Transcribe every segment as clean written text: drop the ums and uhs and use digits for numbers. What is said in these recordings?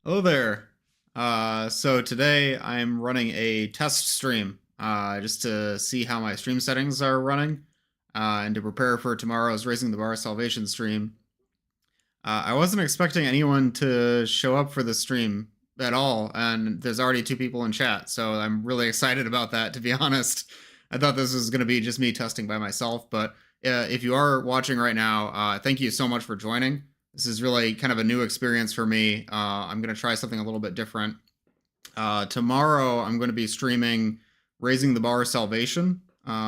Hello there. So today I'm running a test stream just to see how my stream settings are running and to prepare for tomorrow's Raising the Bar Salvation stream. I wasn't expecting anyone to show up for the stream at all, and there's already two people in chat, so I'm really excited about that, to be honest. I thought this was going to be just me testing by myself, but if you are watching right now, thank you so much for joining. This is really kind of a new experience for me. I'm going to try something a little bit different. Tomorrow, I'm going to be streaming Raising the Bar Salvation,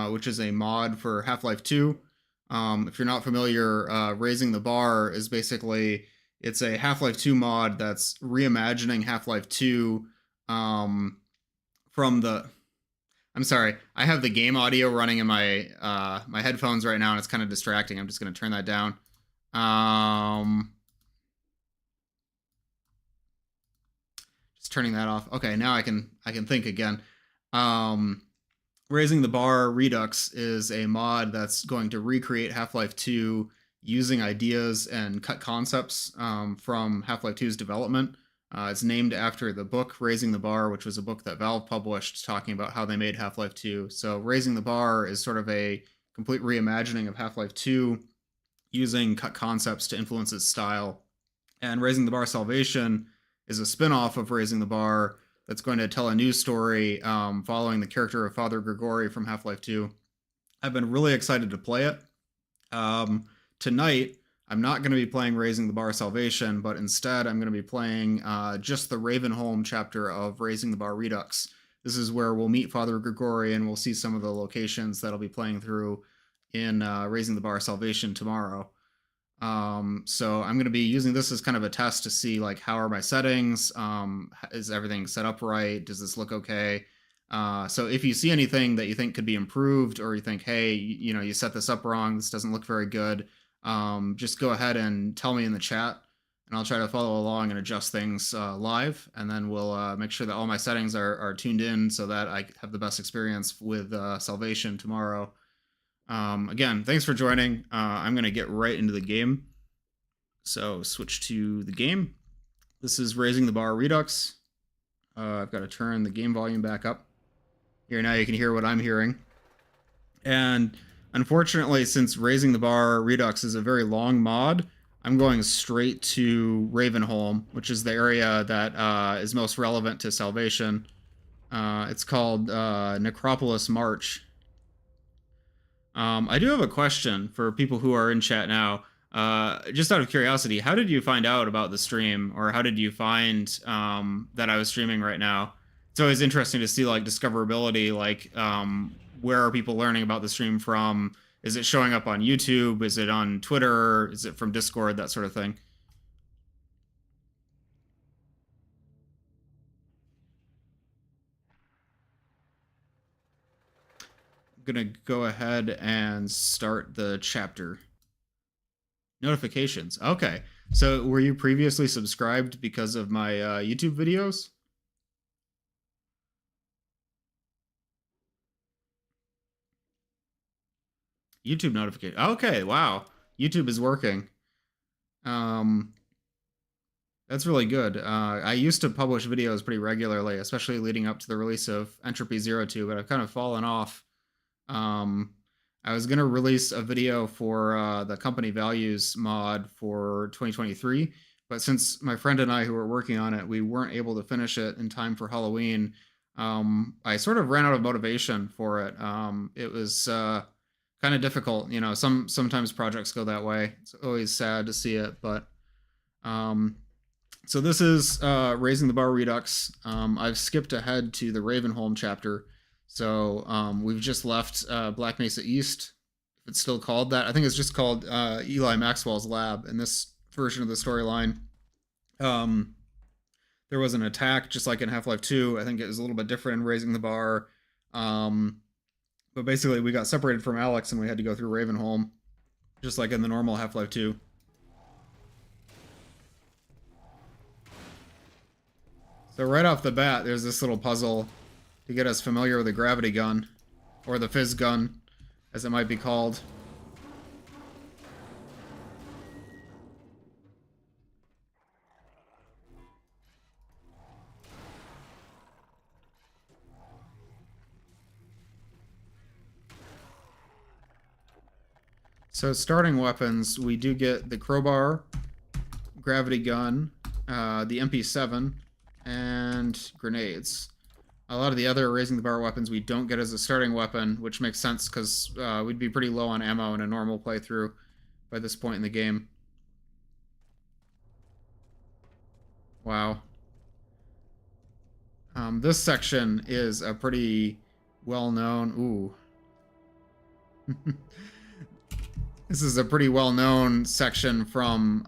which is a mod for Half-Life 2. If you're not familiar, Raising the Bar is basically it's a Half-Life 2 mod that's reimagining Half-Life 2 from the. I'm sorry, I have the game audio running in my my headphones right now, and it's kind of distracting. I'm just going to turn that down. Just turning that off. Okay, now I can think again. Raising the Bar Redux is a mod that's going to recreate Half-Life 2 using ideas and cut concepts from Half-Life 2's development. It's named after the book Raising the Bar, which was a book that Valve published talking about how they made Half-Life 2. So Raising the Bar is sort of a complete reimagining of Half-Life 2 using cut concepts to influence its style. And Raising the Bar Salvation is a spin-off of Raising the Bar that's going to tell a new story following the character of Father Grigori from Half-Life 2. I've been really excited to play it. Tonight, I'm not going to be playing Raising the Bar Salvation, but instead I'm going to be playing just the Ravenholm chapter of Raising the Bar Redux. This is where we'll meet Father Grigori and we'll see some of the locations that I'll be playing through in Raising the Bar Salvation tomorrow. So I'm going to be using this as kind of a test to see like how are my settings, is everything set up right, does this look okay? So if you see anything that you think could be improved, or you think, hey, you set this up wrong, this doesn't look very good, just go ahead and tell me in the chat, and I'll try to follow along and adjust things live, and then we'll make sure that all my settings are tuned in so that I have the best experience with Salvation tomorrow. Again, thanks for joining. I'm going to get right into the game. So switch to the game. This is Raising the Bar Redux. I've got to turn the game volume back up. Here now you can hear what I'm hearing. And unfortunately, since Raising the Bar Redux is a very long mod, I'm going straight to Ravenholm, which is the area that is most relevant to Salvation. It's called Necropolis March. I do have a question for people who are in chat now. Just out of curiosity, how did you find out about the stream, or how did you find that I was streaming right now? It's always interesting to see like discoverability, like where are people learning about the stream from? Is it showing up on YouTube? Is it on Twitter? Is it from Discord? That sort of thing. I'm gonna go ahead and start the chapter. Notifications. Okay. So were you previously subscribed because of my YouTube videos? YouTube notification. Okay, wow. YouTube is working. That's really good. I used to publish videos pretty regularly, especially leading up to the release of Entropy 02, but I've kind of fallen off. I was going to release a video for the company values mod for 2023, but since my friend and I who were working on it, we weren't able to finish it in time for Halloween, I sort of ran out of motivation for it. It was kind of difficult. Sometimes projects go that way. It's always sad to see it, but so this is Raising the Bar Redux. I've skipped ahead to the Ravenholm chapter. So we've just left Black Mesa East, if it's still called that. I think it's just called Eli Maxwell's lab in this version of the storyline. There was an attack, just like in Half-Life 2. I think it was a little bit different in Raising the Bar. But basically, we got separated from Alex, and we had to go through Ravenholm, just like in the normal Half-Life 2. So right off the bat, there's this little puzzle to get us familiar with the gravity gun, or the fizz gun, as it might be called. So starting weapons, we do get the crowbar, gravity gun, the MP7, and grenades. A lot of the other raising the bar weapons we don't get as a starting weapon, which makes sense because we'd be pretty low on ammo in a normal playthrough by this point in the game. Wow. This section is a pretty well-known... Ooh. This is a pretty well-known section from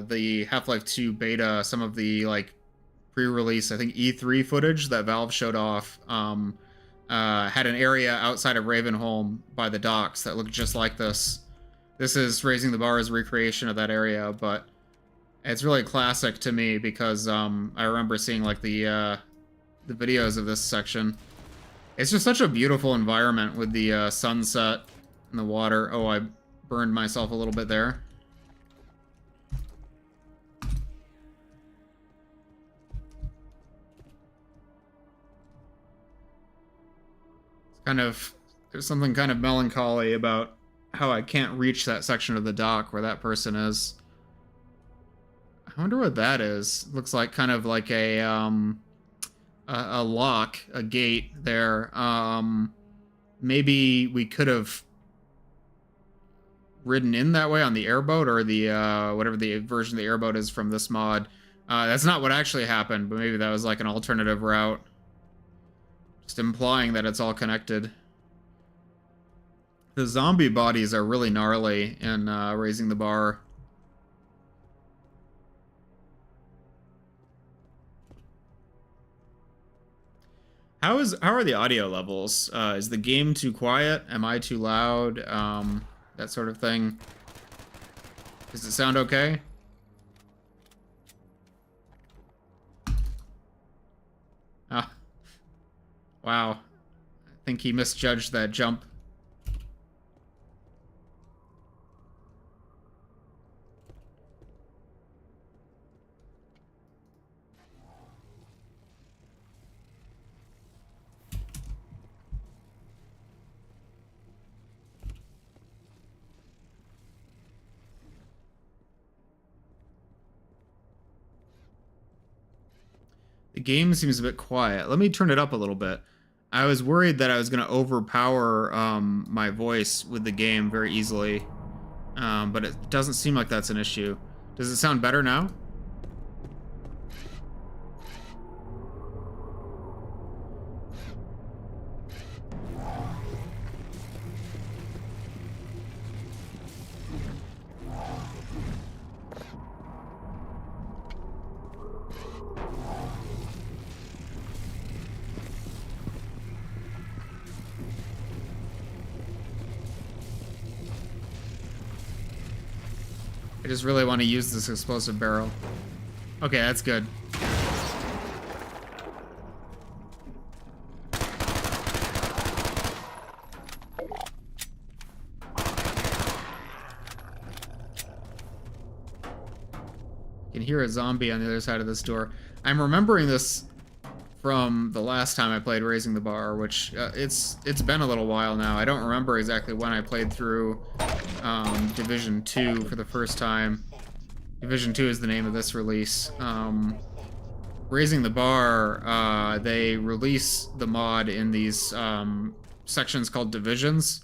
the Half-Life 2 beta. Some of the like pre-release, I think E3 footage that Valve showed off had an area outside of Ravenholm by the docks that looked just like this. This is Raising the Bar's recreation of that area, but it's really classic to me because I remember seeing like the videos of this section. It's just such a beautiful environment with the sunset and the water. Oh, I burned myself a little bit there. It's kind of, there's something kind of melancholy about how I can't reach that section of the dock where that person is. I wonder what that is. Looks like kind of like a lock, a gate there. Maybe we could have ridden in that way on the airboat, or the whatever the version of the airboat is from this mod. That's not what actually happened, but maybe that was like an alternative route. Just implying that it's all connected. The zombie bodies are really gnarly in Raising the Bar. How are the audio levels? Is the game too quiet? Am I too loud? That sort of thing. Does it sound okay? Ah. Wow. I think he misjudged that jump. The game seems a bit quiet. Let me turn it up a little bit. I was worried that I was going to overpower my voice with the game very easily, but it doesn't seem like that's an issue. Does it sound better now? I just really want to use this explosive barrel. Okay, that's good. You can hear a zombie on the other side of this door. I'm remembering this from the last time I played Raising the Bar, which it's been a little while now. I don't remember exactly when I played through Division 2 for the first time. Division 2 is the name of this release. Raising the Bar, they release the mod in these sections called divisions.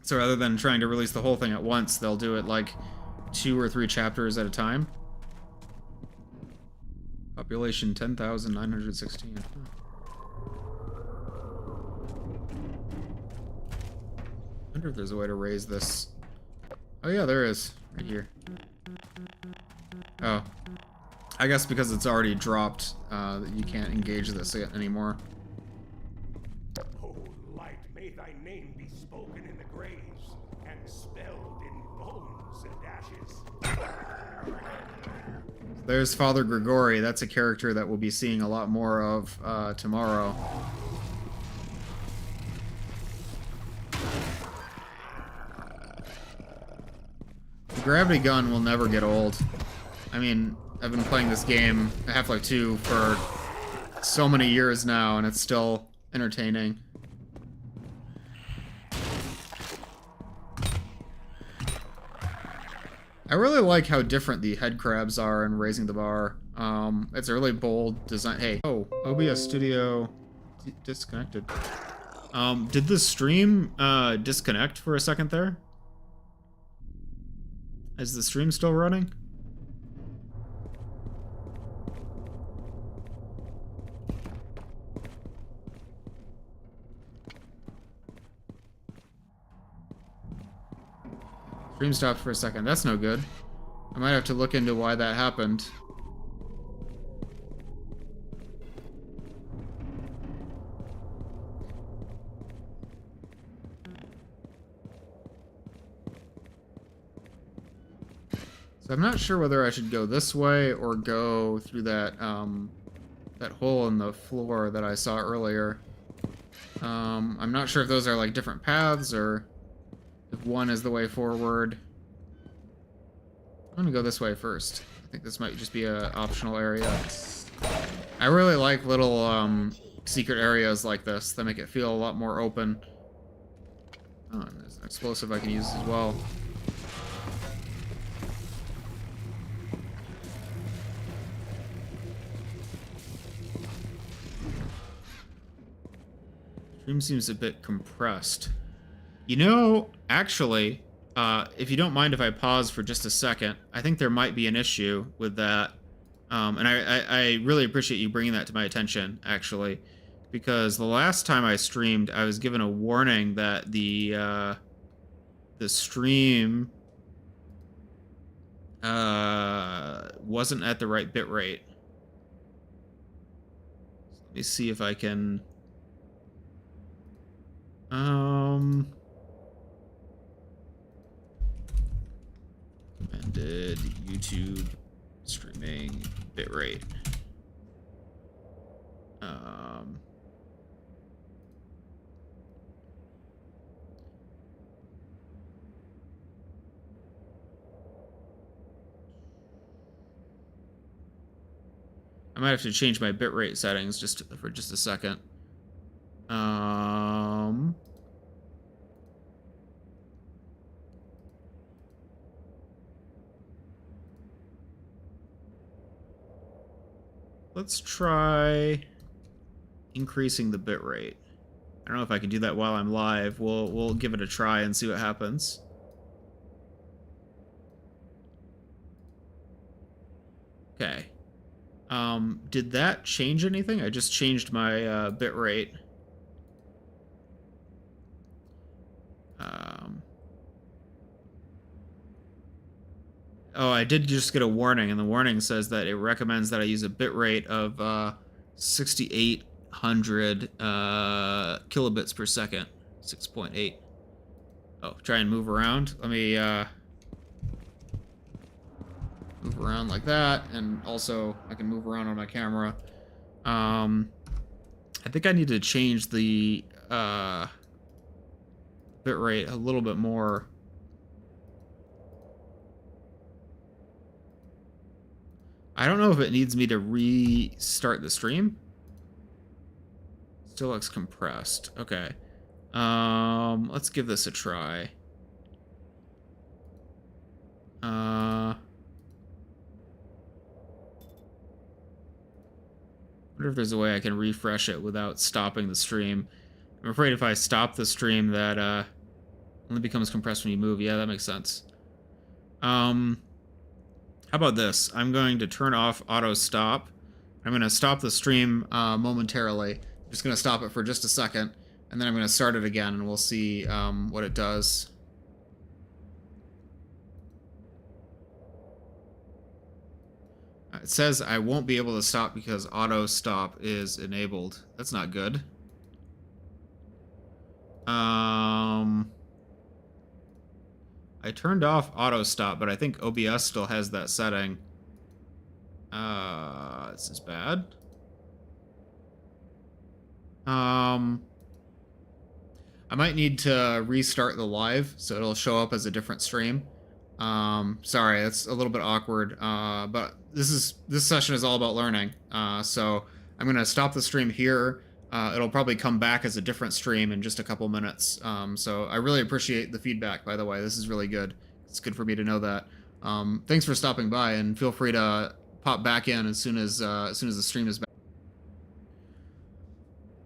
So rather than trying to release the whole thing at once, they'll do it like 2 or 3 chapters at a time. Population 10,916. I wonder if there's a way to raise this. Oh yeah, there is. Right here. Oh. I guess because it's already dropped, that you can't engage this anymore. Oh, light, may thy name be spoken in the graves, and spelled in bones and ashes. There's Father Grigori. That's a character that we'll be seeing a lot more of tomorrow. The gravity gun will never get old. I mean, I've been playing this game, Half-Life 2, for so many years now, and it's still entertaining. I really like how different the head crabs are in Raising the Bar. It's a really bold design. Hey, oh, OBS Studio disconnected. Did the stream disconnect for a second there? Is the stream still running? Stream stopped for a second. That's no good. I might have to look into why that happened. So I'm not sure whether I should go this way or go through that that hole in the floor that I saw earlier. I'm not sure if those are like different paths or if one is the way forward. I'm gonna go this way first. I think this might just be an optional area. I really like little secret areas like this that make it feel a lot more open. Oh, and there's an explosive I can use as well. Stream seems a bit compressed. You know, actually, if you don't mind if I pause for just a second, I think there might be an issue with that. And I really appreciate you bringing that to my attention, actually. Because the last time I streamed, I was given a warning that the stream wasn't at the right bitrate. So let me see if I can... Recommended YouTube streaming bitrate. I might have to change my bitrate settings for just a second. Let's try increasing the bitrate. I don't know if I can do that while I'm live. We'll give it a try and see what happens. Okay. Did that change anything? I just changed my bitrate. Oh, I did just get a warning, and the warning says that it recommends that I use a bitrate of 6,800 kilobits per second. 6.8. Oh, try and move around. Let me move around like that, and also I can move around on my camera. I think I need to change the bitrate a little bit more. I don't know if it needs me to restart the stream. Still looks compressed. Okay. Let's give this a try. Wonder if there's a way I can refresh it without stopping the stream. I'm afraid if I stop the stream that only becomes compressed when you move. Yeah, that makes sense. How about this? I'm going to turn off auto stop. I'm going to stop the stream momentarily. I'm just going to stop it for just a second, and then I'm going to start it again, and we'll see what it does. It says I won't be able to stop because auto stop is enabled. That's not good. I turned off auto stop, but I think OBS still has that setting. This is bad. I might need to restart the live so it'll show up as a different stream. Sorry, that's a little bit awkward. But this session is all about learning. So I'm gonna stop the stream here. It'll probably come back as a different stream in just a couple minutes. So I really appreciate the feedback, by the way. This is really good. It's good for me to know that. Thanks for stopping by, and feel free to pop back in as soon as the stream is back.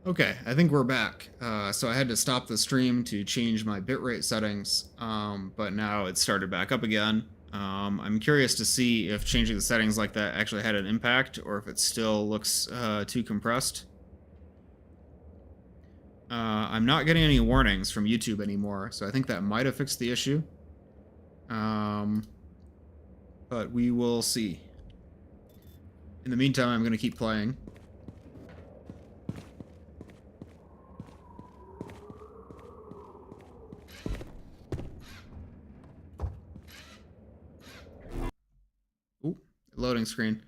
Okay, I think we're back. So I had to stop the stream to change my bitrate settings, but now it started back up again. I'm curious to see if changing the settings like that actually had an impact, or if it still looks too compressed. I'm not getting any warnings from YouTube anymore, so I think that might have fixed the issue. But we will see. In the meantime, I'm going to keep playing. Ooh, loading screen.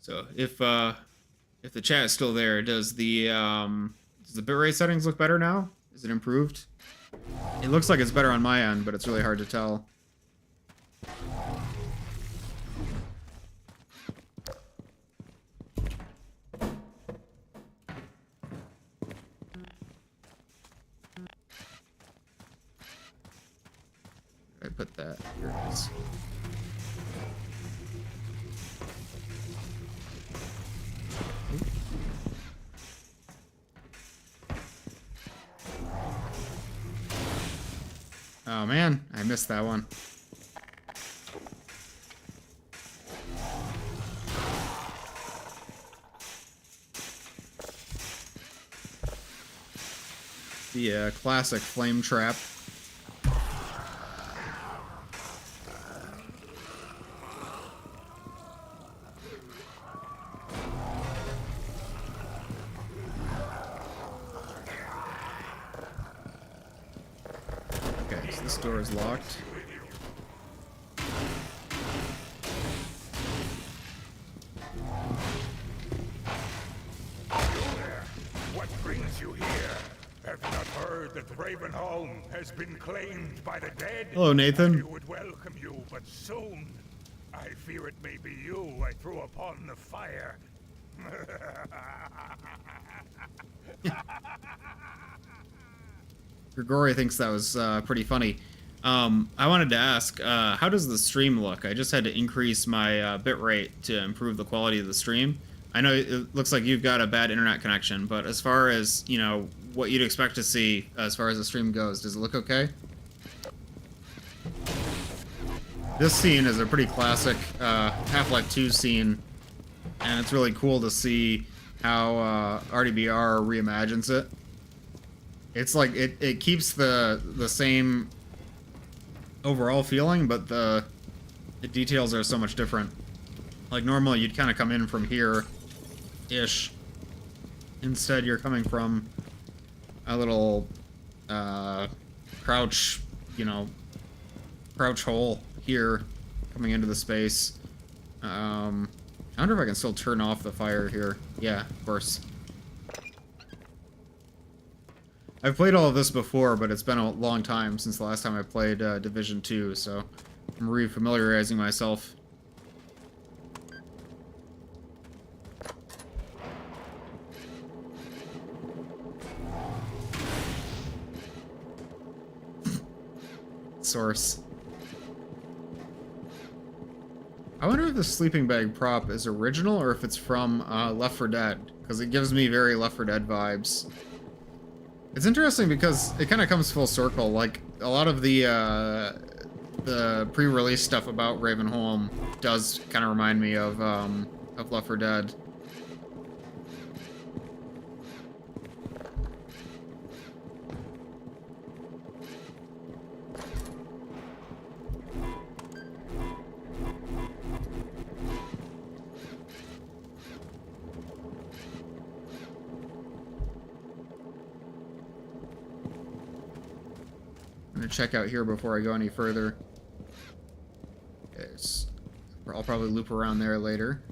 So if the chat is still there, does the bitrate settings look better now? Is it improved? It looks like it's better on my end, but it's really hard to tell. I put that here. It is. Oh man, I missed that one. The classic flame trap. Okay, so this door is locked. What brings you here? Have you not heard that Ravenholm has been claimed by the dead? Hello, Nathan. We would welcome you, but soon. I fear it may be you I threw upon the fire. Grigori thinks that was pretty funny. I wanted to ask, how does the stream look? I just had to increase my bitrate to improve the quality of the stream. I know it looks like you've got a bad internet connection, but as far as, you know, what you'd expect to see as far as the stream goes, does it look okay? This scene is a pretty classic Half-Life 2 scene, and it's really cool to see how RDBR reimagines it. It's like it keeps the same overall feeling, but the details are so much different. Like normally you'd kind of come in from here-ish. Instead you're coming from a little crouch, you know, crouch hole here coming into the space. I wonder if I can still turn off the fire here. Yeah, of course. I've played all of this before, but it's been a long time since the last time I played Division 2, so I'm re-familiarizing myself. Source. I wonder if the sleeping bag prop is original or if it's from Left 4 Dead, because it gives me very Left 4 Dead vibes. It's interesting because it kind of comes full circle. Like a lot of the pre-release stuff about Ravenholm does kind of remind me of Left 4 Dead. I'm gonna check out here before I go any further. Okay, I'll probably loop around there later.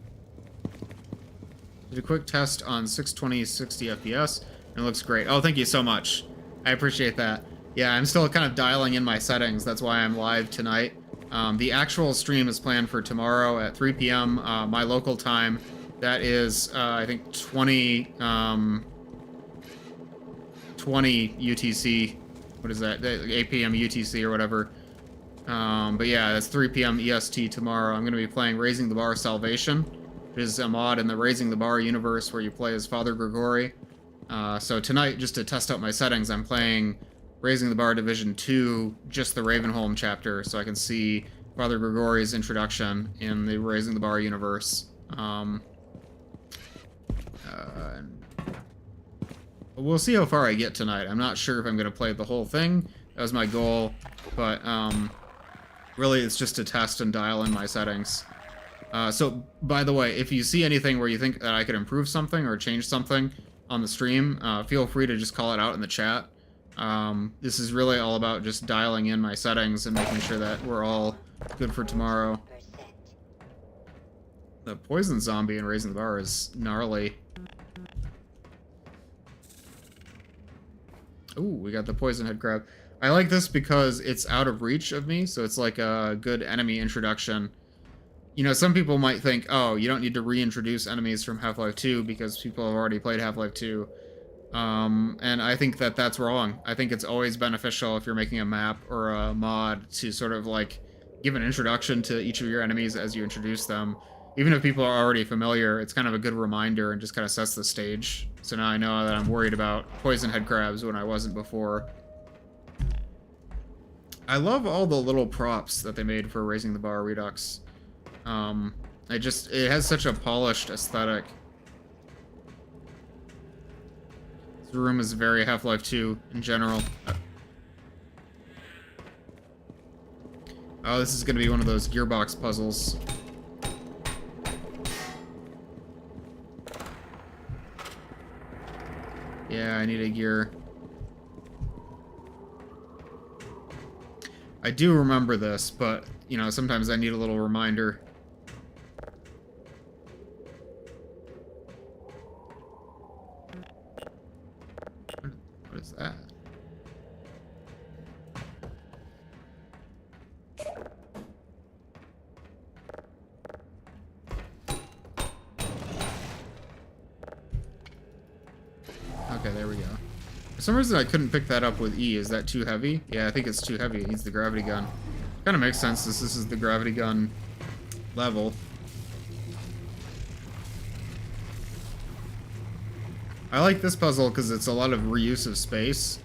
Did a quick test on 620 60 FPS and it looks great. Oh, thank you so much. I appreciate that. Yeah, I'm still kind of dialing in my settings. That's why I'm live tonight. The actual stream is planned for tomorrow at 3 p.m. My local time. That is, I think, 20 UTC. What is that? 8 p.m. UTC or whatever. But yeah, it's 3 p.m. EST tomorrow. I'm going to be playing Raising the Bar Salvation, which is a mod in the Raising the Bar universe where you play as Father Grigori. So tonight, just to test out my settings, I'm playing Raising the Bar Division 2, just the Ravenholm chapter, so I can see Father Grigori's introduction in the Raising the Bar universe. We'll see how far I get tonight. I'm not sure if I'm going to play the whole thing. That was my goal, but really it's just to test and dial in my settings. So, by the way, if you see anything where you think that I could improve something or change something on the stream, feel free to just call it out in the chat. This is really all about just dialing in my settings and making sure that we're all good for tomorrow. The poison zombie in Raising the Bar is gnarly. Ooh, we got the poison head crab. I like this because it's out of reach of me, so it's like a good enemy introduction. You know, some people might think, oh, you don't need to reintroduce enemies from Half-Life 2 because people have already played Half-Life 2. And I think that that's wrong. I think it's always beneficial if you're making a map or a mod to sort of like give an introduction to each of your enemies as you introduce them. Even if people are already familiar, it's kind of a good reminder and just kind of sets the stage. So now I know that I'm worried about poison head crabs when I wasn't before. I love all the little props that they made for Raising the Bar Redux. It has such a polished aesthetic. This room is very Half-Life 2 in general. Oh, this is going to be one of those gearbox puzzles. Yeah, I need a gear. I do remember this, but, you know, sometimes I need a little reminder. What is that? Okay, there we go. For some reason I couldn't pick that up with E. Is that too heavy? Yeah, I think it's too heavy. It needs the gravity gun. Kind of makes sense since this is the gravity gun level. I like this puzzle because it's a lot of reuse of space.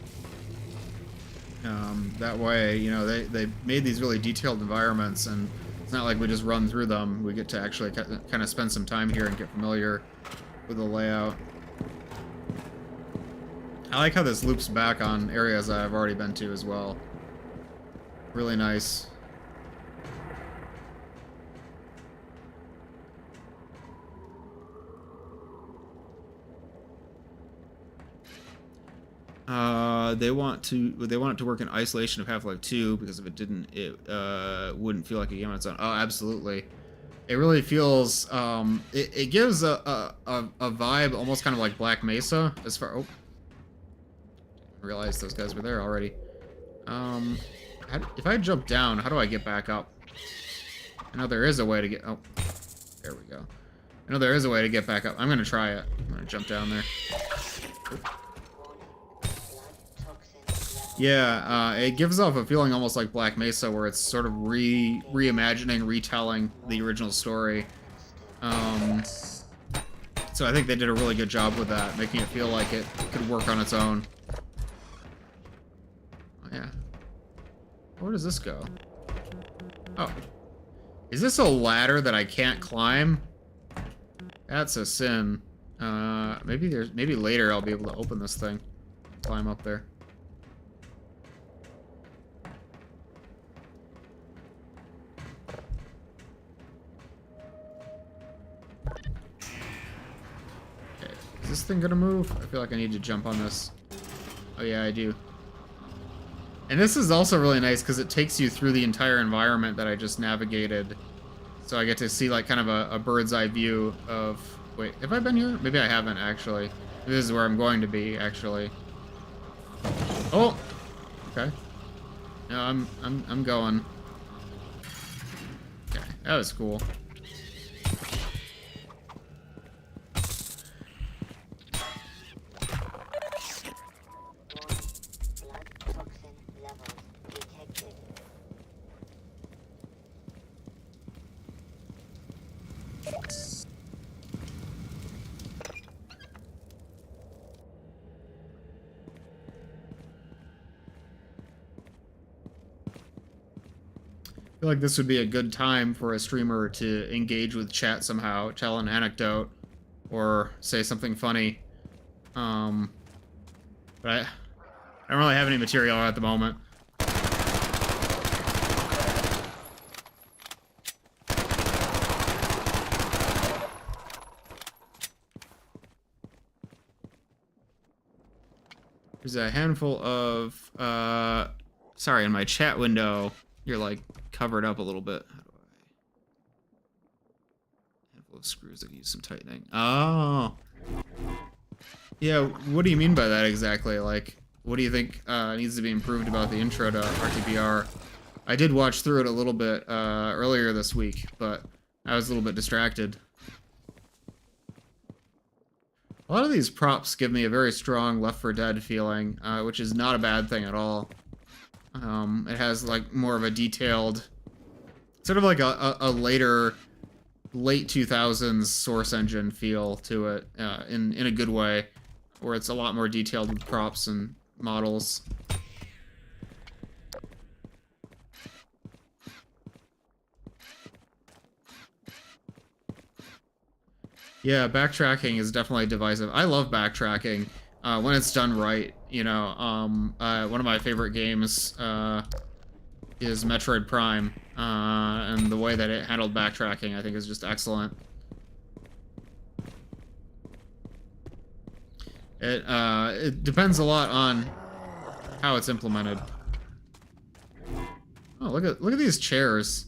That way, you know, they made these really detailed environments, and it's not like we just run through them. We get to actually kind of spend some time here and get familiar with the layout. I like how this loops back on areas I've already been to as well. Really nice. They want it to work in isolation of Half-Life 2 because if it didn't, it wouldn't feel like a game on its own. Oh, absolutely. It really feels it gives a vibe almost kind of like Black Mesa as far. Oh, I realized those guys were there already. If I jump down, how do I get back up? I know there is a way to get. Oh, there we go. I know there is a way to get back up. I'm gonna try it. I'm gonna jump down there. Yeah, it gives off a feeling almost like Black Mesa, where it's sort of reimagining, retelling the original story. So I think they did a really good job with that, making it feel like it could work on its own. Oh, yeah. Where does this go? Oh. Is this a ladder that I can't climb? That's a sin. Maybe later I'll be able to open this thing. Climb up there. Is this thing gonna move? I feel like I need to jump on this. Oh yeah, I do. And this is also really nice because it takes you through the entire environment that I just navigated. So I get to see like kind of a bird's eye view of... Wait, have I been here? Maybe I haven't actually. Maybe this is where I'm going to be actually. Oh! Okay. No, I'm going. That was cool. I feel like this would be a good time for a streamer to engage with chat somehow, tell an anecdote, or say something funny. But I don't really have any material at the moment. There's a handful of, sorry, in my chat window, you're like covered up a little bit. How do I? Handful of screws that use some tightening. Oh. Yeah, what do you mean by that exactly? Like, what do you think needs to be improved about the intro to RTBR? I did watch through it a little bit earlier this week, but I was a little bit distracted. A lot of these props give me a very strong Left 4 Dead feeling, which is not a bad thing at all. It has like more of a detailed, sort of like a later, late 2000s Source Engine feel to it, in a good way, where it's a lot more detailed with props and models. Yeah, backtracking is definitely divisive. I love backtracking when it's done right. You know, one of my favorite games is Metroid Prime, and the way that it handled backtracking, I think, is just excellent. It depends a lot on how it's implemented. Oh, look at these chairs,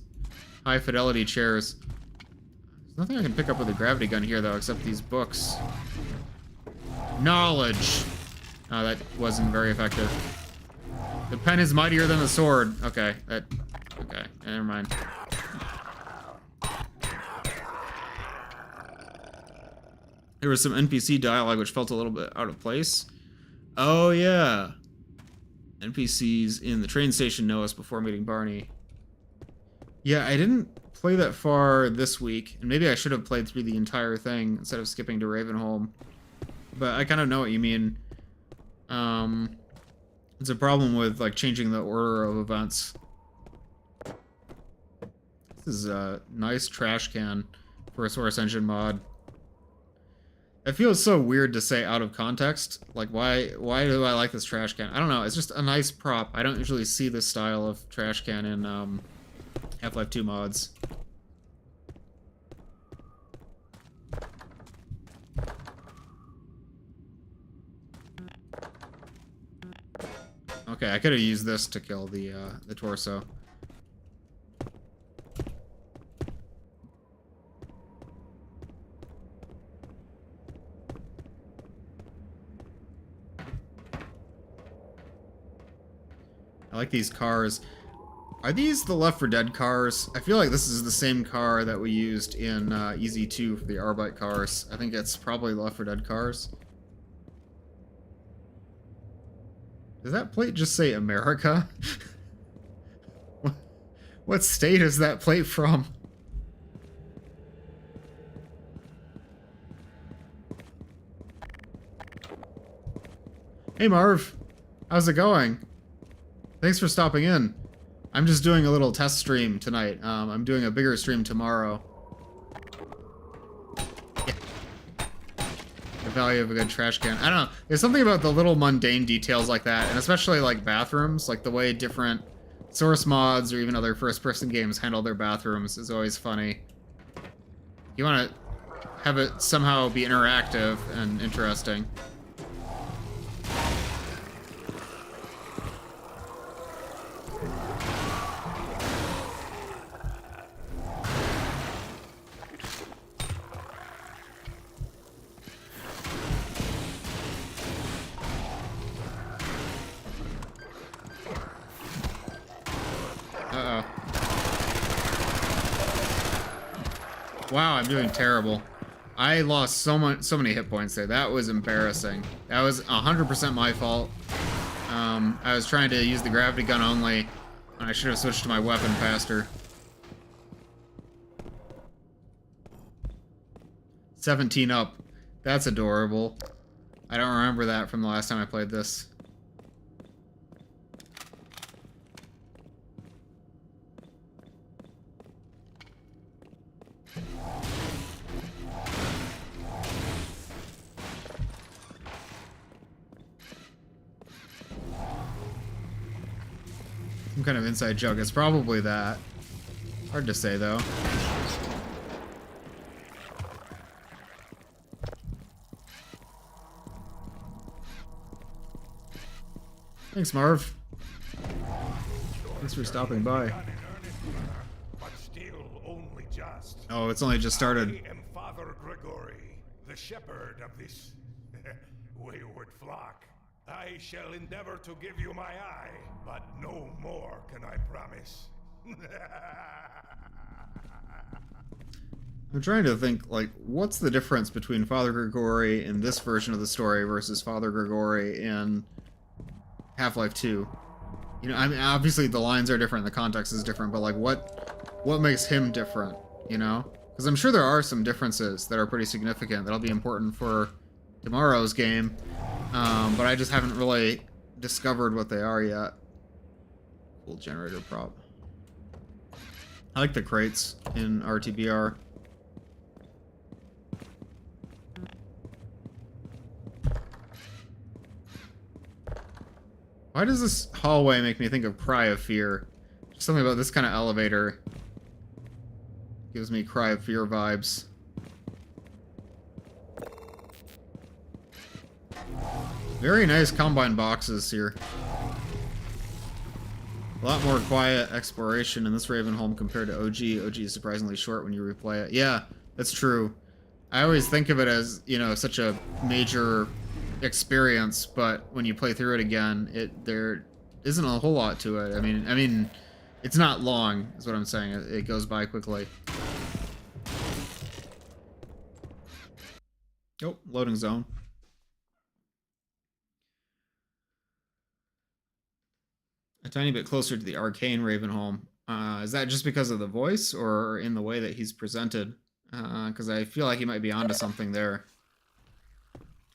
high fidelity chairs. There's nothing I can pick up with a gravity gun here, though, except these books. Knowledge! Oh, that wasn't very effective. The pen is mightier than the sword. Okay, okay, never mind. There was some NPC dialogue which felt a little bit out of place. Oh, yeah. NPCs in the train station know us before meeting Barney. Yeah, I didn't play that far this week, and maybe I should have played through the entire thing instead of skipping to Ravenholm. But I kind of know what you mean. It's a problem with like changing the order of events. This is a nice trash can for a Source Engine mod. It feels so weird to say out of context. Like, why do I like this trash can? I don't know. It's just a nice prop. I don't usually see this style of trash can in Half-Life 2 mods. Okay, I could have used this to kill the torso. I like these cars. Are these the Left 4 Dead cars? I feel like this is the same car that we used in Easy 2 for the Arbite cars. I think it's probably Left 4 Dead cars. Does that plate just say America? What state is that plate from? Hey Marv, how's it going? Thanks for stopping in. I'm just doing a little test stream tonight. I'm doing a bigger stream tomorrow. Yeah. The value of a good trash can. I don't know. There's something about the little mundane details like that, and especially like bathrooms, like the way different Source mods or even other first-person games handle their bathrooms is always funny. You want to have it somehow be interactive and interesting. Wow, I'm doing terrible. I lost so many hit points there. That was embarrassing. That was 100% my fault. I was trying to use the gravity gun only, and I should have switched to my weapon faster. 17 up. That's adorable. I don't remember that from the last time I played this. Some kind of inside joke. It's probably that. Hard to say, though. Thanks, Marv. Thanks for stopping by. But still only just. Oh, it's only just started. I am Father Gregory, the shepherd of this wayward flock. I shall endeavor to give you my eye, but no more can I promise. I'm trying to think, like, what's the difference between Father Gregory in this version of the story versus Father Gregory in Half-Life 2? You know, I mean, obviously the lines are different, the context is different, but, like, what makes him different, you know? Because I'm sure there are some differences that are pretty significant that'll be important for tomorrow's game, but I just haven't really discovered what they are yet. Cool generator prop. I like the crates in RTBR. Why does this hallway make me think of Cry of Fear? Just something about this kind of elevator gives me Cry of Fear vibes. Very nice combine boxes here. A lot more quiet exploration in this Ravenholm compared to OG. OG is surprisingly short when you replay it. Yeah, that's true. I always think of it as, you know, such a major experience, but when you play through it again, there isn't a whole lot to it. I mean, it's not long, is what I'm saying. It goes by quickly. Oh, loading zone. A tiny bit closer to the arcane Ravenholm. Is that just because of the voice or in the way that he's presented? Because I feel like he might be onto something there.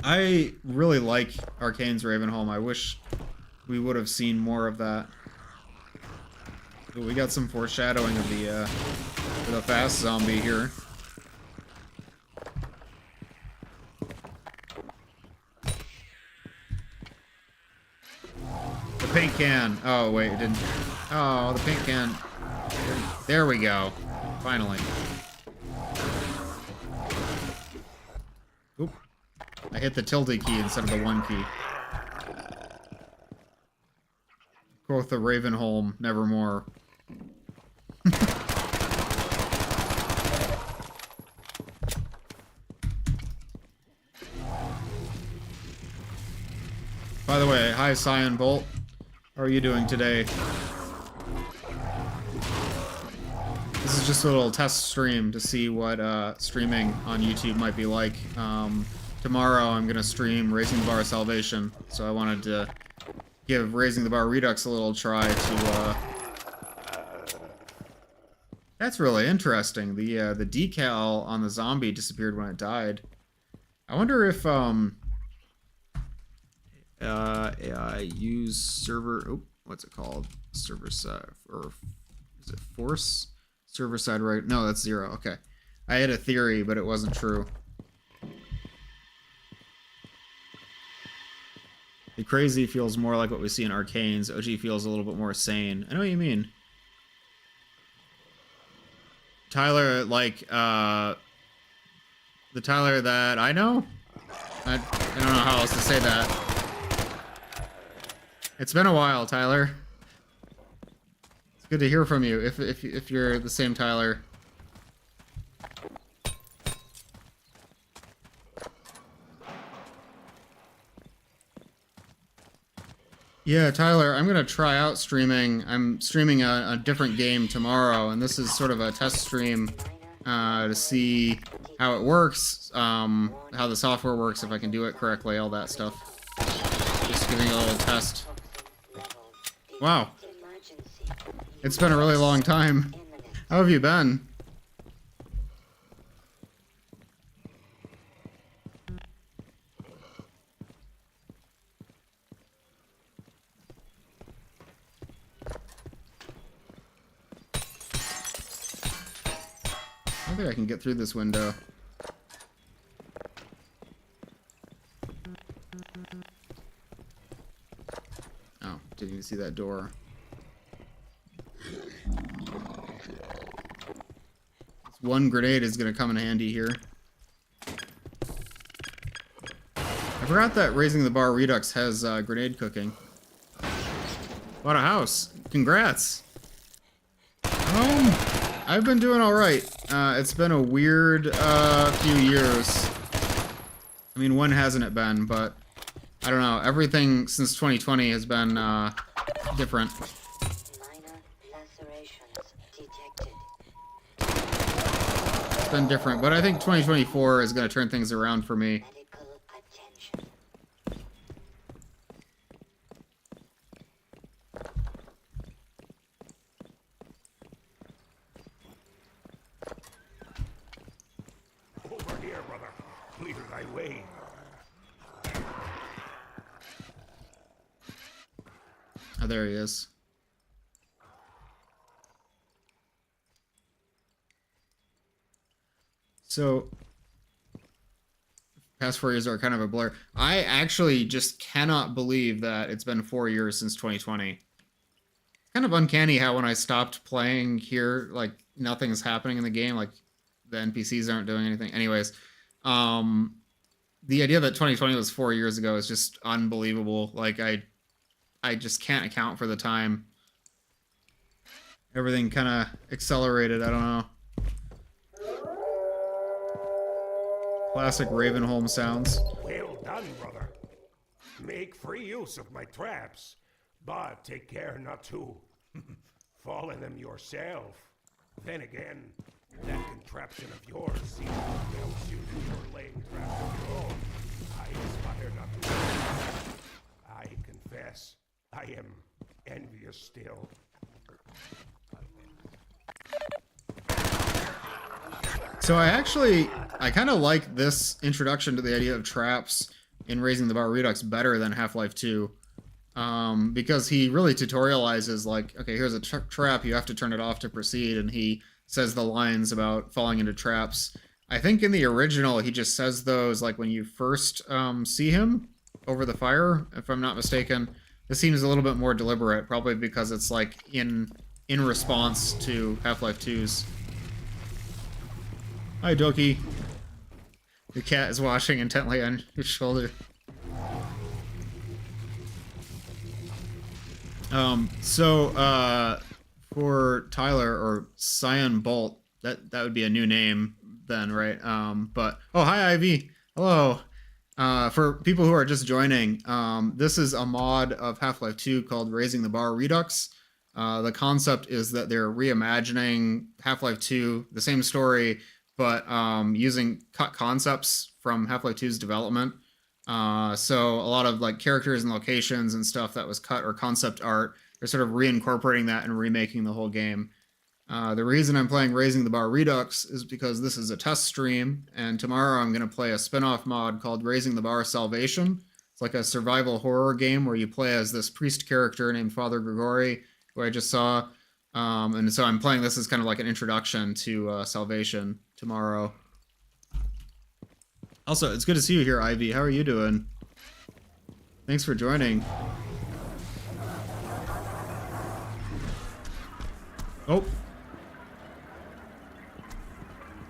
I really like Arcane's Ravenholm. I wish we would have seen more of that. But we got some foreshadowing of the fast zombie here. The paint can. Oh wait, it didn't. Oh, the paint can. There we go. Finally. Oop. I hit the tilde key instead of the 1 key. Quoth the Ravenholm, nevermore. By the way, hi Cyan Bolt. How are you doing today? This is just a little test stream to see what streaming on YouTube might be like. Tomorrow I'm going to stream Raising the Bar Salvation, so I wanted to give Raising the Bar Redux a little try to... That's really interesting. The decal on the zombie disappeared when it died. I wonder if AI use server... Oh, what's it called? Server side... Or is it force? Server side right... No, that's 0. Okay. I had a theory, but it wasn't true. The crazy feels more like what we see in Arcane's. OG feels a little bit more sane. I know what you mean. Tyler, like, the Tyler that I know? I don't know how else to say that. It's been a while, Tyler. It's good to hear from you, if you're the same Tyler. Yeah, Tyler, I'm gonna try out streaming. I'm streaming a different game tomorrow, and this is sort of a test stream to see how it works, how the software works, if I can do it correctly, all that stuff. Just giving a little test. Wow. It's been a really long time. How have you been? I think I can get through this window. Oh, didn't even see that door. This one grenade is going to come in handy here. I forgot that Raising the Bar Redux has grenade cooking. Bought a house. Congrats. I've been doing alright. It's been a weird few years. I mean, when hasn't it been? But I don't know. Everything since 2020 has been different. It's been different, but I think 2024 is going to turn things around for me. Oh, there he is. So, past 4 years are kind of a blur. I actually just cannot believe that it's been 4 years since 2020. Kind of uncanny how when I stopped playing here, like, nothing's happening in the game, like, the NPCs aren't doing anything. Anyways, the idea that 2020 was 4 years ago is just unbelievable. Like, I just can't account for the time. Everything kind of accelerated. I don't know. Classic Ravenholm sounds. Well done, brother. Make free use of my traps, but take care not to fall in them yourself. Then again, that contraption of yours seems well suited for laying traps of your own. I aspire not to. I confess, I am envious still. So I kind of like this introduction to the idea of traps in Raising the Bar Redux better than Half-Life 2. Because he really tutorializes, like, okay, here's a trap, you have to turn it off to proceed, and he says the lines about falling into traps. I think in the original, he just says those, like, when you first see him over the fire, if I'm not mistaken. This seems a little bit more deliberate, probably because it's, like, in response to Half-Life 2's. Hi, Doki. The cat is washing intently on your shoulder. For Tyler, or Cyan Bolt, that would be a new name then, right? But, oh, hi, Ivy. Hello. For people who are just joining, this is a mod of Half-Life 2 called Raising the Bar Redux. The concept is that they're reimagining Half-Life 2, the same story, but using cut concepts from Half-Life 2's development. So a lot of like characters and locations and stuff that was cut or concept art, they're sort of reincorporating that and remaking the whole game. The reason I'm playing Raising the Bar Redux is because this is a test stream, and tomorrow I'm going to play a spin-off mod called Raising the Bar Salvation. It's like a survival horror game where you play as this priest character named Father Grigori, who I just saw. And so I'm playing this as kind of like an introduction to Salvation tomorrow. Also, it's good to see you here, Ivy. How are you doing? Thanks for joining. Oh.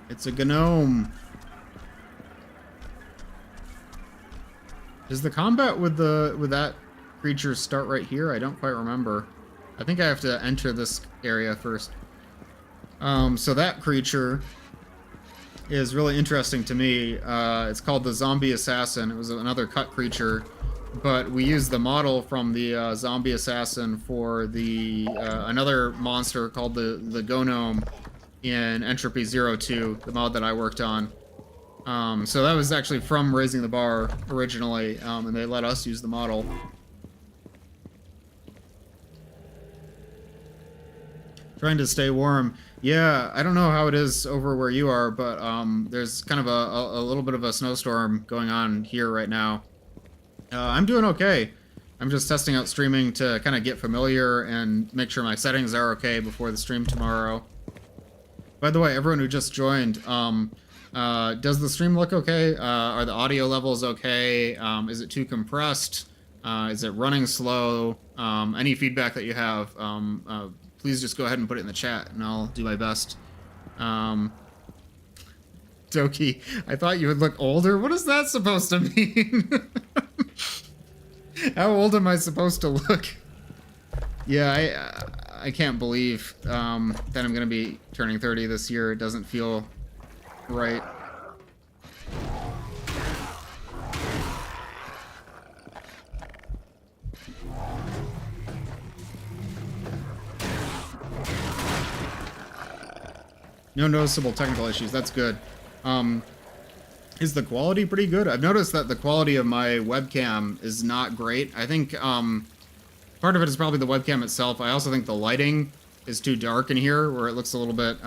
It's a gnome. Does the combat with that creature start right here? I don't quite remember. I think I have to enter this area first. So that creature is really interesting to me. It's called the Zombie Assassin. It was another cut creature, but we used the model from the Zombie Assassin for the another monster called the Gnome in Entropy 02, the mod that I worked on. So that was actually from Raising the Bar originally, and they let us use the model. Trying to stay warm. Yeah, I don't know how it is over where you are, but there's kind of a little bit of a snowstorm going on here right now. I'm doing okay. I'm just testing out streaming to kind of get familiar and make sure my settings are okay before the stream tomorrow. By the way, everyone who just joined, does the stream look okay? Are the audio levels okay? Is it too compressed? Is it running slow? Any feedback that you have, please just go ahead and put it in the chat, and I'll do my best. Doki, I thought you would look older. What is that supposed to mean? How old am I supposed to look? Yeah, I can't believe that I'm gonna be turning 30 this year. It doesn't feel right. No noticeable technical issues. That's good. Is the quality pretty good? I've noticed that the quality of my webcam is not great. I think part of it is probably the webcam itself. I also think the lighting is too dark in here, where it looks a little bit,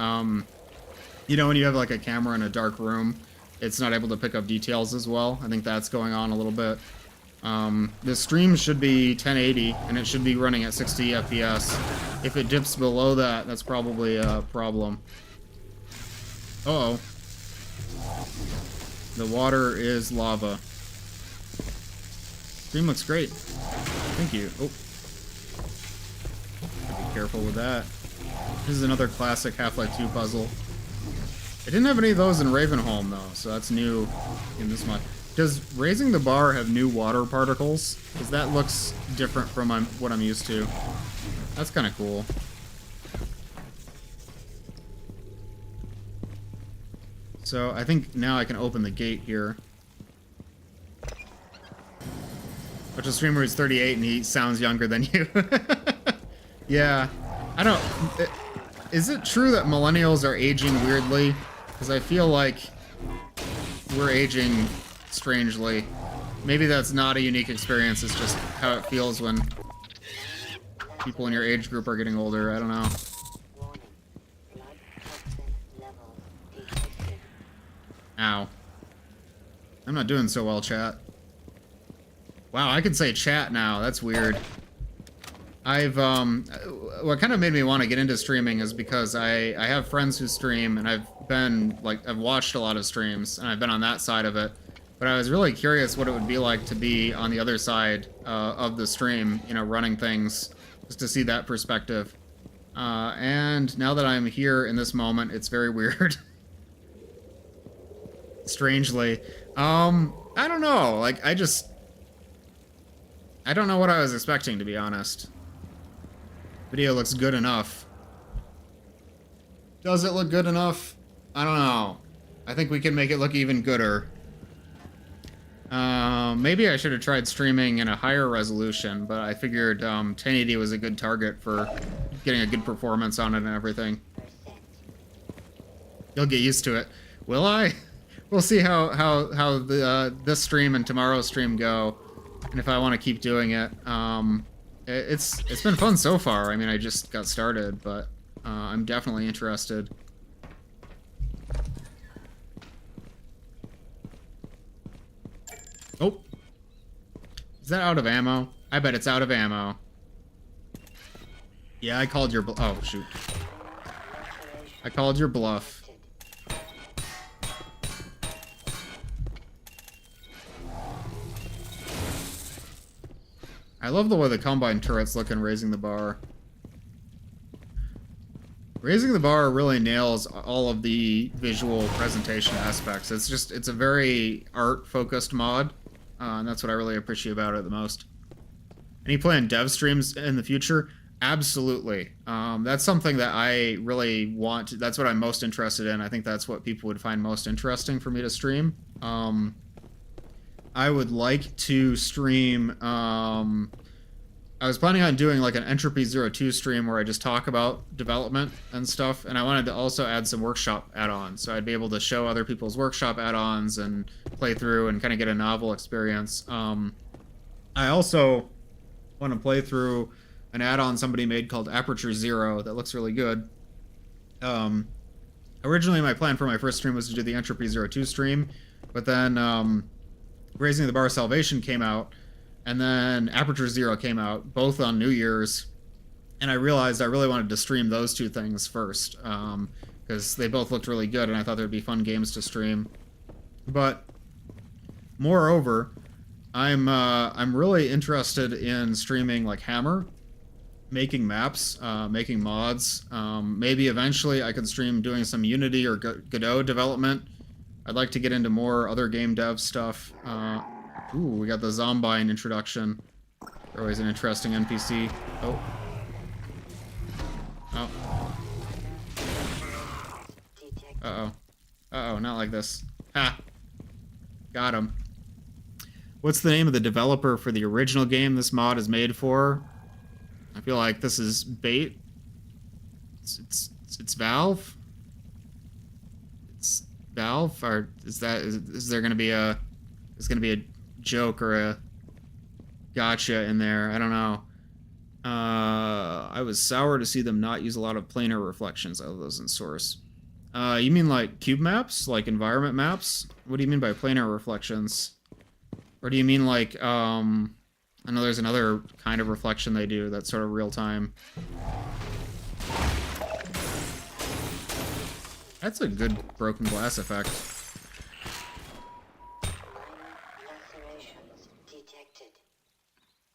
you know, when you have like a camera in a dark room, it's not able to pick up details as well. I think that's going on a little bit. The stream should be 1080, and it should be running at 60 FPS. If it dips below that, that's probably a problem. Uh-oh. The water is lava. Stream looks great. Thank you. Oh. Be careful with that. This is another classic Half-Life 2 puzzle. I didn't have any of those in Ravenholm, though, so that's new in this mod. Does Raising the Bar have new water particles? Because that looks different from what I'm used to. That's kind of cool. So I think now I can open the gate here. But the streamer is 38 and he sounds younger than you. Yeah. I don't... Is it true that millennials are aging weirdly? Because I feel like we're aging strangely. Maybe that's not a unique experience, it's just how it feels when people in your age group are getting older. I don't know. Ow. I'm not doing so well, chat. Wow, I can say chat now. That's weird. What kind of made me want to get into streaming is because I have friends who stream, and I've watched a lot of streams, and I've been on that side of it. But I was really curious what it would be like to be on the other side of the stream, you know, running things, just to see that perspective. And now that I'm here in this moment, it's very weird. Strangely. I don't know. Like, I don't know what I was expecting, to be honest. Video looks good enough. Does it look good enough? I don't know. I think we can make it look even gooder. Maybe I should have tried streaming in a higher resolution, but I figured 1080 was a good target for getting a good performance on it and everything. You'll get used to it. Will I? We'll see how this stream and tomorrow's stream go, and if I want to keep doing it. It's been fun so far. I mean, I just got started, but I'm definitely interested. Oh, is that out of ammo? I bet it's out of ammo. Yeah, I called your oh shoot. I called your bluff. I love the way the Combine turrets look in Raising the Bar. Raising the Bar really nails all of the visual presentation aspects. It's a very art-focused mod, and that's what I really appreciate about it the most. Any plan dev streams in the future? Absolutely. That's something that I really want. That's what I'm most interested in. I think that's what people would find most interesting for me to stream. I would like to stream, I was planning on doing like an Entropy 02 stream where I just talk about development and stuff, and I wanted to also add some workshop add-ons, so I'd be able to show other people's workshop add-ons and play through and kind of get a novel experience. I also want to play through an add-on somebody made called Aperture Zero that looks really good. Originally, my plan for my first stream was to do the Entropy 02 stream, but then Raising the Bar Salvation came out, and then Aperture Zero came out, both on New Year's, and I realized I really wanted to stream those two things first, because they both looked really good, and I thought there'd be fun games to stream. But moreover, I'm really interested in streaming like Hammer, making maps, making mods. Maybe eventually I could stream doing some Unity or Godot development. I'd like to get into more other game dev stuff. Ooh, we got the Zombine introduction. They're always an interesting NPC. Oh. Oh. Uh-oh. Uh-oh, not like this. Ha! Got him. What's the name of the developer for the original game this mod is made for? I feel like this is bait. It's Valve? It's Valve? Or is there gonna be a joke or a gotcha in there? I don't know. I was sour to see them not use a lot of planar reflections out of those in Source. You mean like cube maps? Like environment maps? What do you mean by planar reflections? Or do you mean like, I know there's another kind of reflection they do that's sort of real time. That's a good broken glass effect.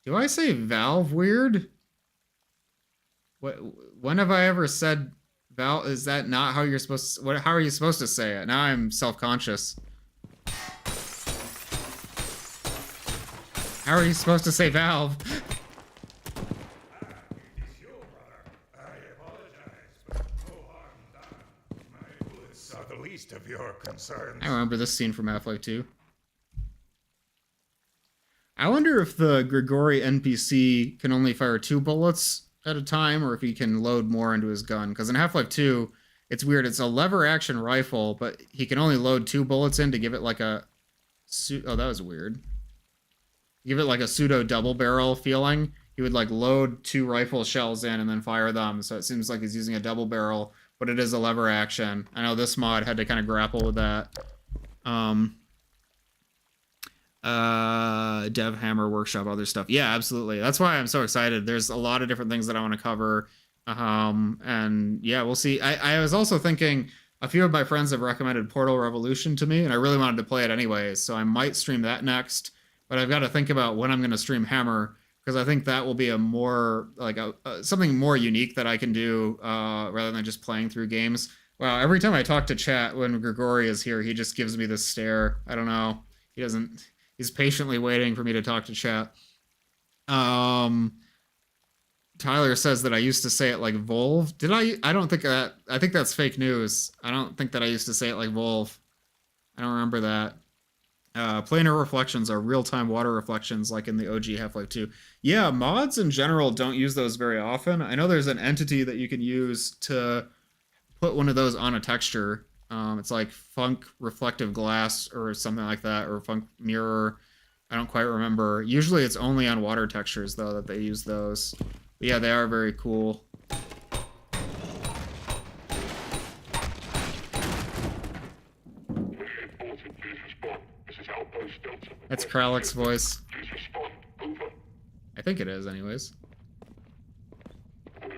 Do I say Valve weird? When have I ever said Valve? Is that not how you're supposed to, how are you supposed to say it? Now I'm self-conscious. How are you supposed to say Valve? Are the least of your concerns. I remember this scene from Half-Life 2. I wonder if the Grigori NPC can only fire 2 bullets at a time, or if he can load more into his gun. Because in Half-Life 2, it's weird. It's a lever action rifle, but he can only load 2 bullets in to give it like a... Oh, that was weird. Give it like a pseudo double barrel feeling. He would like load 2 rifle shells in and then fire them. So it seems like he's using a double barrel, but it is a lever action. I know this mod had to kind of grapple with that. Dev Hammer Workshop, other stuff. Yeah, absolutely. That's why I'm so excited. There's a lot of different things that I want to cover. And yeah, we'll see. I was also thinking, a few of my friends have recommended Portal Revolution to me, and I really wanted to play it anyways, so I might stream that next. But I've got to think about when I'm going to stream Hammer, because I think that will be a more, like, something more unique that I can do rather than just playing through games. Wow, every time I talk to chat when Grigori is here, he just gives me this stare. I don't know. He doesn't... He's patiently waiting for me to talk to chat. Tyler says that I used to say it like Volve. Did I? I don't think that... I think that's fake news. I don't think that I used to say it like Volve. I don't remember that. Planar reflections are real-time water reflections like in the OG Half-Life 2. Yeah, mods in general don't use those very often. I know there's an entity that you can use to put one of those on a texture. It's like Funk Reflective Glass or something like that, or Funk Mirror. I don't quite remember. Usually it's only on water textures, though, that they use those. But yeah, they are very cool. That's Kralek's voice. I think it is, anyways. Trying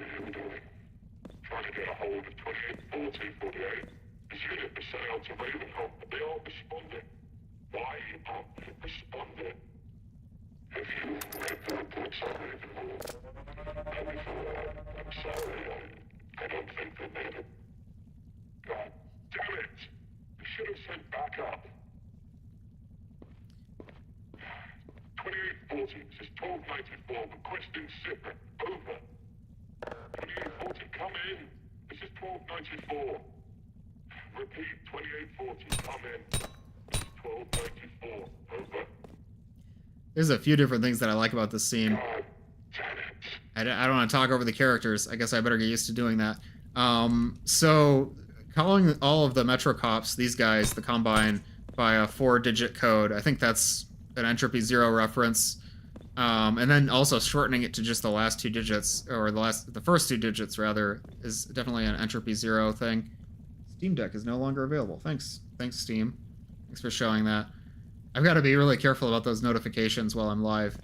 to get a hold of 281448. This unit is sent out to Ravenholm, but they aren't responding. Why aren't they responding? Have you read the reports on Ravenholm? I'm sorry, I don't think they made it. God damn it! They should have sent backup. 2840, this is 1294, requesting SIP. Over. 2840, come in. This is 1294. Repeat, 2840, come in. This is 1294. Over. There's a few different things that I like about this scene. God damn it. I don't want to talk over the characters. I guess I better get used to doing that. So calling all of the Metro Cops, these guys, the Combine, by a 4-digit code, I think that's an Entropy Zero reference. And then also shortening it to just the last 2 digits, or the first 2 digits rather, is definitely an Entropy Zero thing. Steam Deck is no longer available. Thanks, Steam. Thanks for showing that. I've got to be really careful about those notifications while I'm live.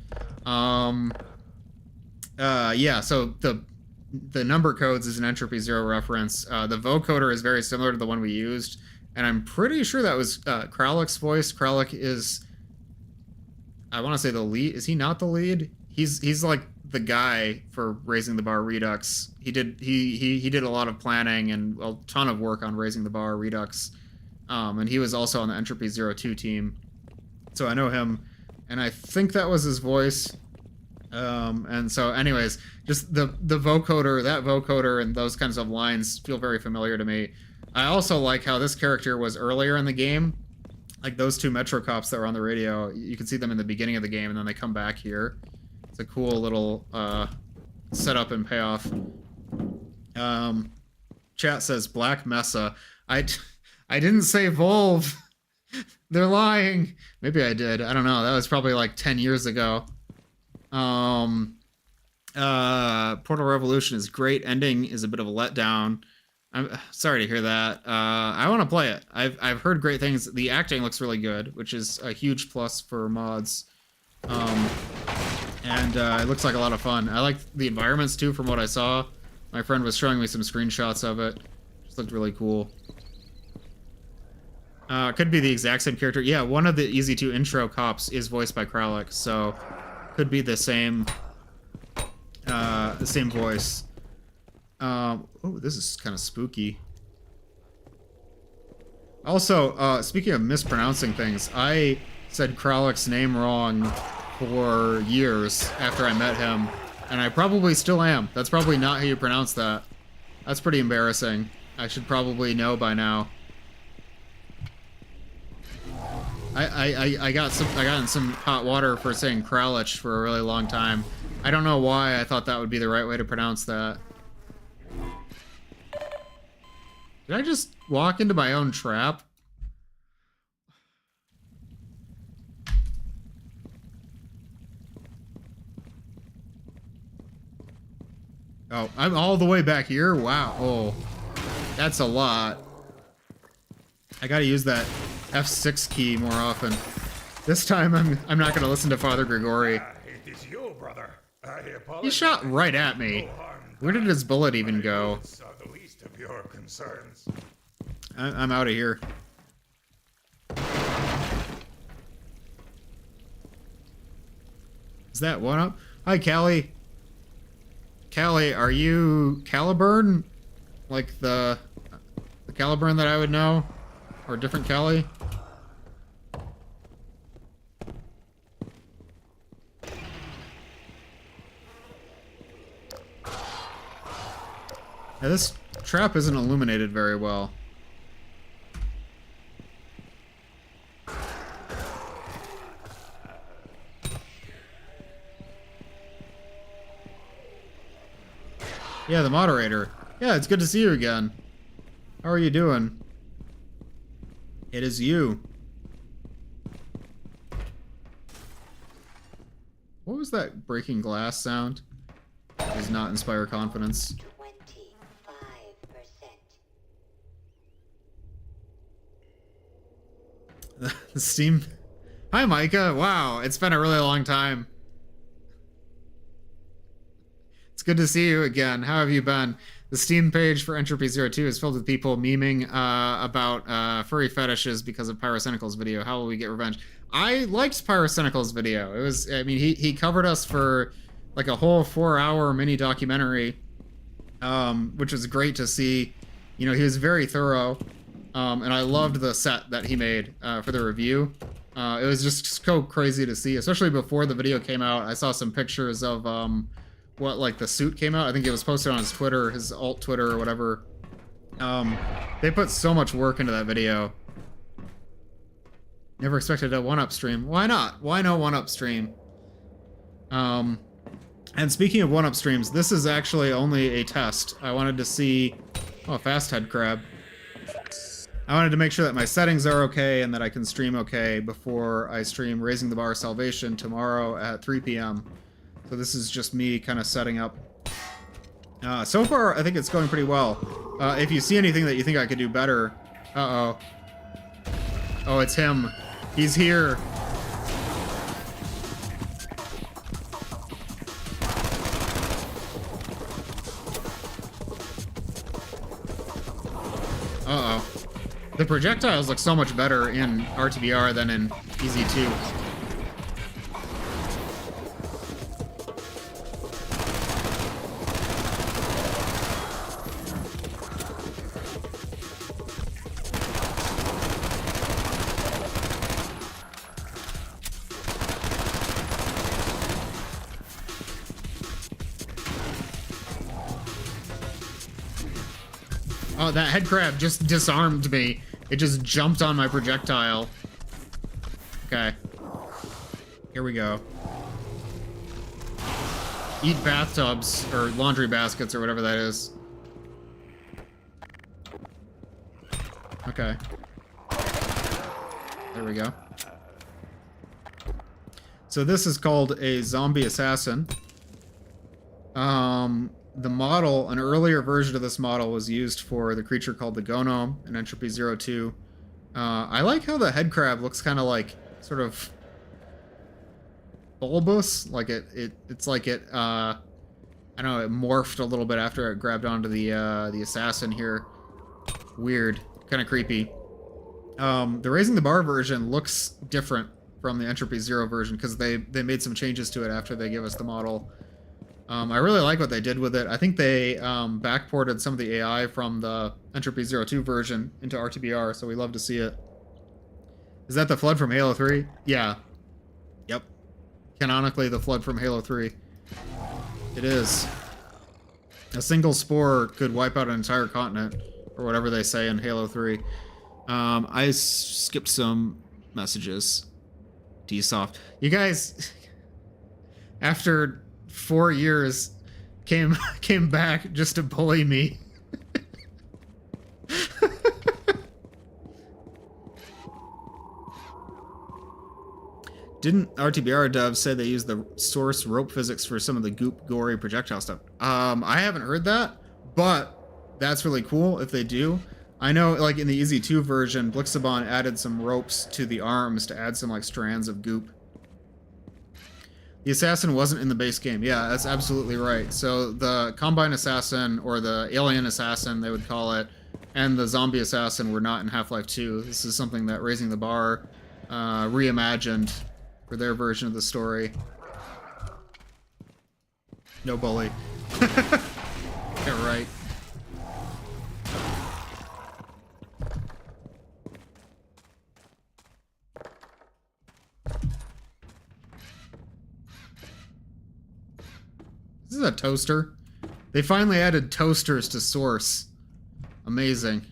Yeah, so the number codes is an Entropy Zero reference. The vocoder is very similar to the one we used, and I'm pretty sure that was Kralik voice. Kralik is, I want to say, the lead. Is he not the lead? He's like the guy for Raising the Bar Redux. He did a lot of planning and a ton of work on Raising the Bar Redux, and he was also on the Entropy 02 team. So I know him, and I think that was his voice. And so anyways, just the vocoder, that vocoder and those kinds of lines feel very familiar to me. I also like how this character was earlier in the game. Like those 2 Metro Cops that were on the radio, you can see them in the beginning of the game and then they come back here. It's a cool little setup and payoff. Chat says Black Mesa. I didn't say Volve. They're lying. Maybe I did. I don't know. That was probably like 10 years ago. Portal Revolution is great. Ending is a bit of a letdown. I'm sorry to hear that. I want to play it. I've heard great things. The acting looks really good, which is a huge plus for mods. And it looks like a lot of fun. I like the environments too, from what I saw. My friend was showing me some screenshots of it. Just looked really cool. Could be the exact same character. Yeah, one of the Easy 2 intro cops is voiced by Kralik, so could be the same voice. Oh, this is kind of spooky. Also, speaking of mispronouncing things, I said Kralik's name wrong for years after I met him, and I probably still am. That's probably not how you pronounce that. That's pretty embarrassing. I should probably know by now. I got in some hot water for saying Kralich for a really long time. I don't know why I thought that would be the right way to pronounce that. Did I just walk into my own trap? Oh, I'm all the way back here? Wow. Oh, that's a lot. I gotta use that F6 key more often. This time I'm not gonna listen to Father Grigori. It is you, brother. I apologize. He shot right at me. Where did his bullet even go? The least of your concerns. I'm out of here. Is that one up? Hi, Callie. Callie, are you Caliburn? Like the Caliburn that I would know? Or a different Callie? Yeah, this trap isn't illuminated very well. Yeah, the moderator. Yeah, it's good to see you again. How are you doing? It is you. What was that breaking glass sound? Does not inspire confidence. 25%. The Steam. Hi, Micah. Wow, it's been a really long time. It's good to see you again. How have you been? The Steam page for Entropy 02 is filled with people memeing about furry fetishes because of Pyrocynical's video. How will we get revenge? I liked Pyrocynical's video. It was, I mean, he covered us for like a whole 4-hour mini documentary, which was great to see. You know, he was very thorough, and I loved the set that he made for the review. It was just so crazy to see, especially before the video came out. I saw some pictures of what, like, the suit came out. I think it was posted on his Twitter, his alt Twitter or whatever. They put so much work into that video. Never expected a 1-up stream. Why not? Why no 1-up stream? And speaking of 1UP streams, this is actually only a test. I wanted to see... Oh, fast head crab. I wanted to make sure that my settings are okay and that I can stream okay before I stream Raising the Bar Salvation tomorrow at 3 p.m. So this is just me kind of setting up. So far, I think it's going pretty well. If you see anything that you think I could do better... Uh-oh. Oh, it's him. He's here. Uh-oh. The projectiles look so much better in RTBR than in EZ2. Oh, that head crab just disarmed me. It just jumped on my projectile. Okay. Here we go. Eat bathtubs, or laundry baskets, or whatever that is. Okay. There we go. So this is called a zombie assassin. The model, an earlier version of this model was used for the creature called the Gonome in Entropy 02. I like how the head crab looks kind of like, sort of bulbous. Like it's like it, I don't know, it morphed a little bit after it grabbed onto the assassin here. Weird, kind of creepy. The Raising the Bar version looks different from the Entropy 0 version because they made some changes to it after they gave us the model. I really like what they did with it. I think they backported some of the AI from the Entropy 02 version into RTBR, so we love to see it. Is that the flood from Halo 3? Yeah. Yep. Canonically, the flood from Halo 3. It is. A single spore could wipe out an entire continent, or whatever they say in Halo 3. I skipped some messages. Dsoft. You guys, after 4 years, came back just to bully me. Didn't RTBR devs say they used the source rope physics for some of the goop gory projectile stuff? I haven't heard that, but that's really cool if they do. I know, like, in the EZ2 version, Blixabon added some ropes to the arms to add some, like, strands of goop. The assassin wasn't in the base game. Yeah, that's absolutely right. So the Combine Assassin, or the Alien Assassin, they would call it, and the Zombie Assassin were not in Half-Life 2. This is something that Raising the Bar reimagined for their version of the story. No bully. Yeah, right. This is a toaster. They finally added toasters to Source. Amazing.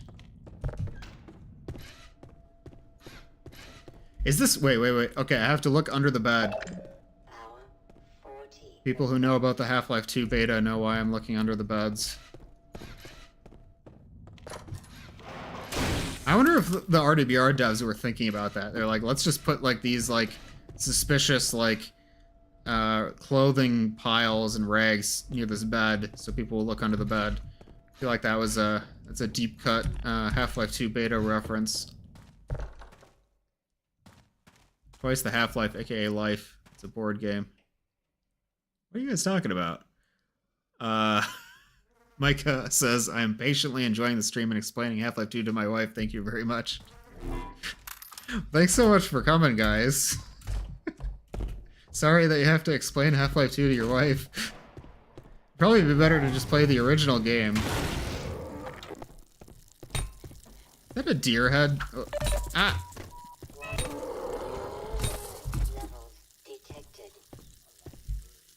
Is this... Wait. Okay, I have to look under the bed. People who know about the Half-Life 2 beta know why I'm looking under the beds. I wonder if the RDBR devs were thinking about that. They're like, let's just put, like, these, like, suspicious, like, clothing piles and rags near this bed so people will look under the bed. I feel like that was that's a deep cut Half-Life 2 beta reference. Twice the Half-Life, aka Life. It's a board game. What are you guys talking about? Micah says, I am patiently enjoying the stream and explaining Half-Life 2 to my wife. Thank you very much. Thanks so much for coming, guys. Sorry that you have to explain Half-Life 2 to your wife. Probably be better to just play the original game. Is that a deer head? Oh. Ah!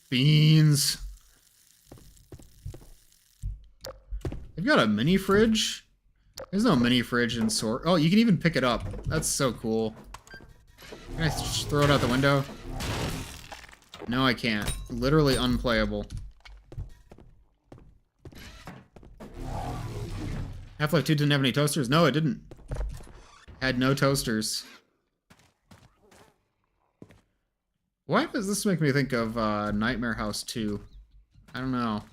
Beans. They've got a mini fridge? There's no mini fridge in Sort. Oh, you can even pick it up. That's so cool. Can I just throw it out the window? No, I can't. Literally unplayable. Half-Life 2 didn't have any toasters? No, it didn't. Had no toasters. Why does this make me think of Nightmare House 2? I don't know.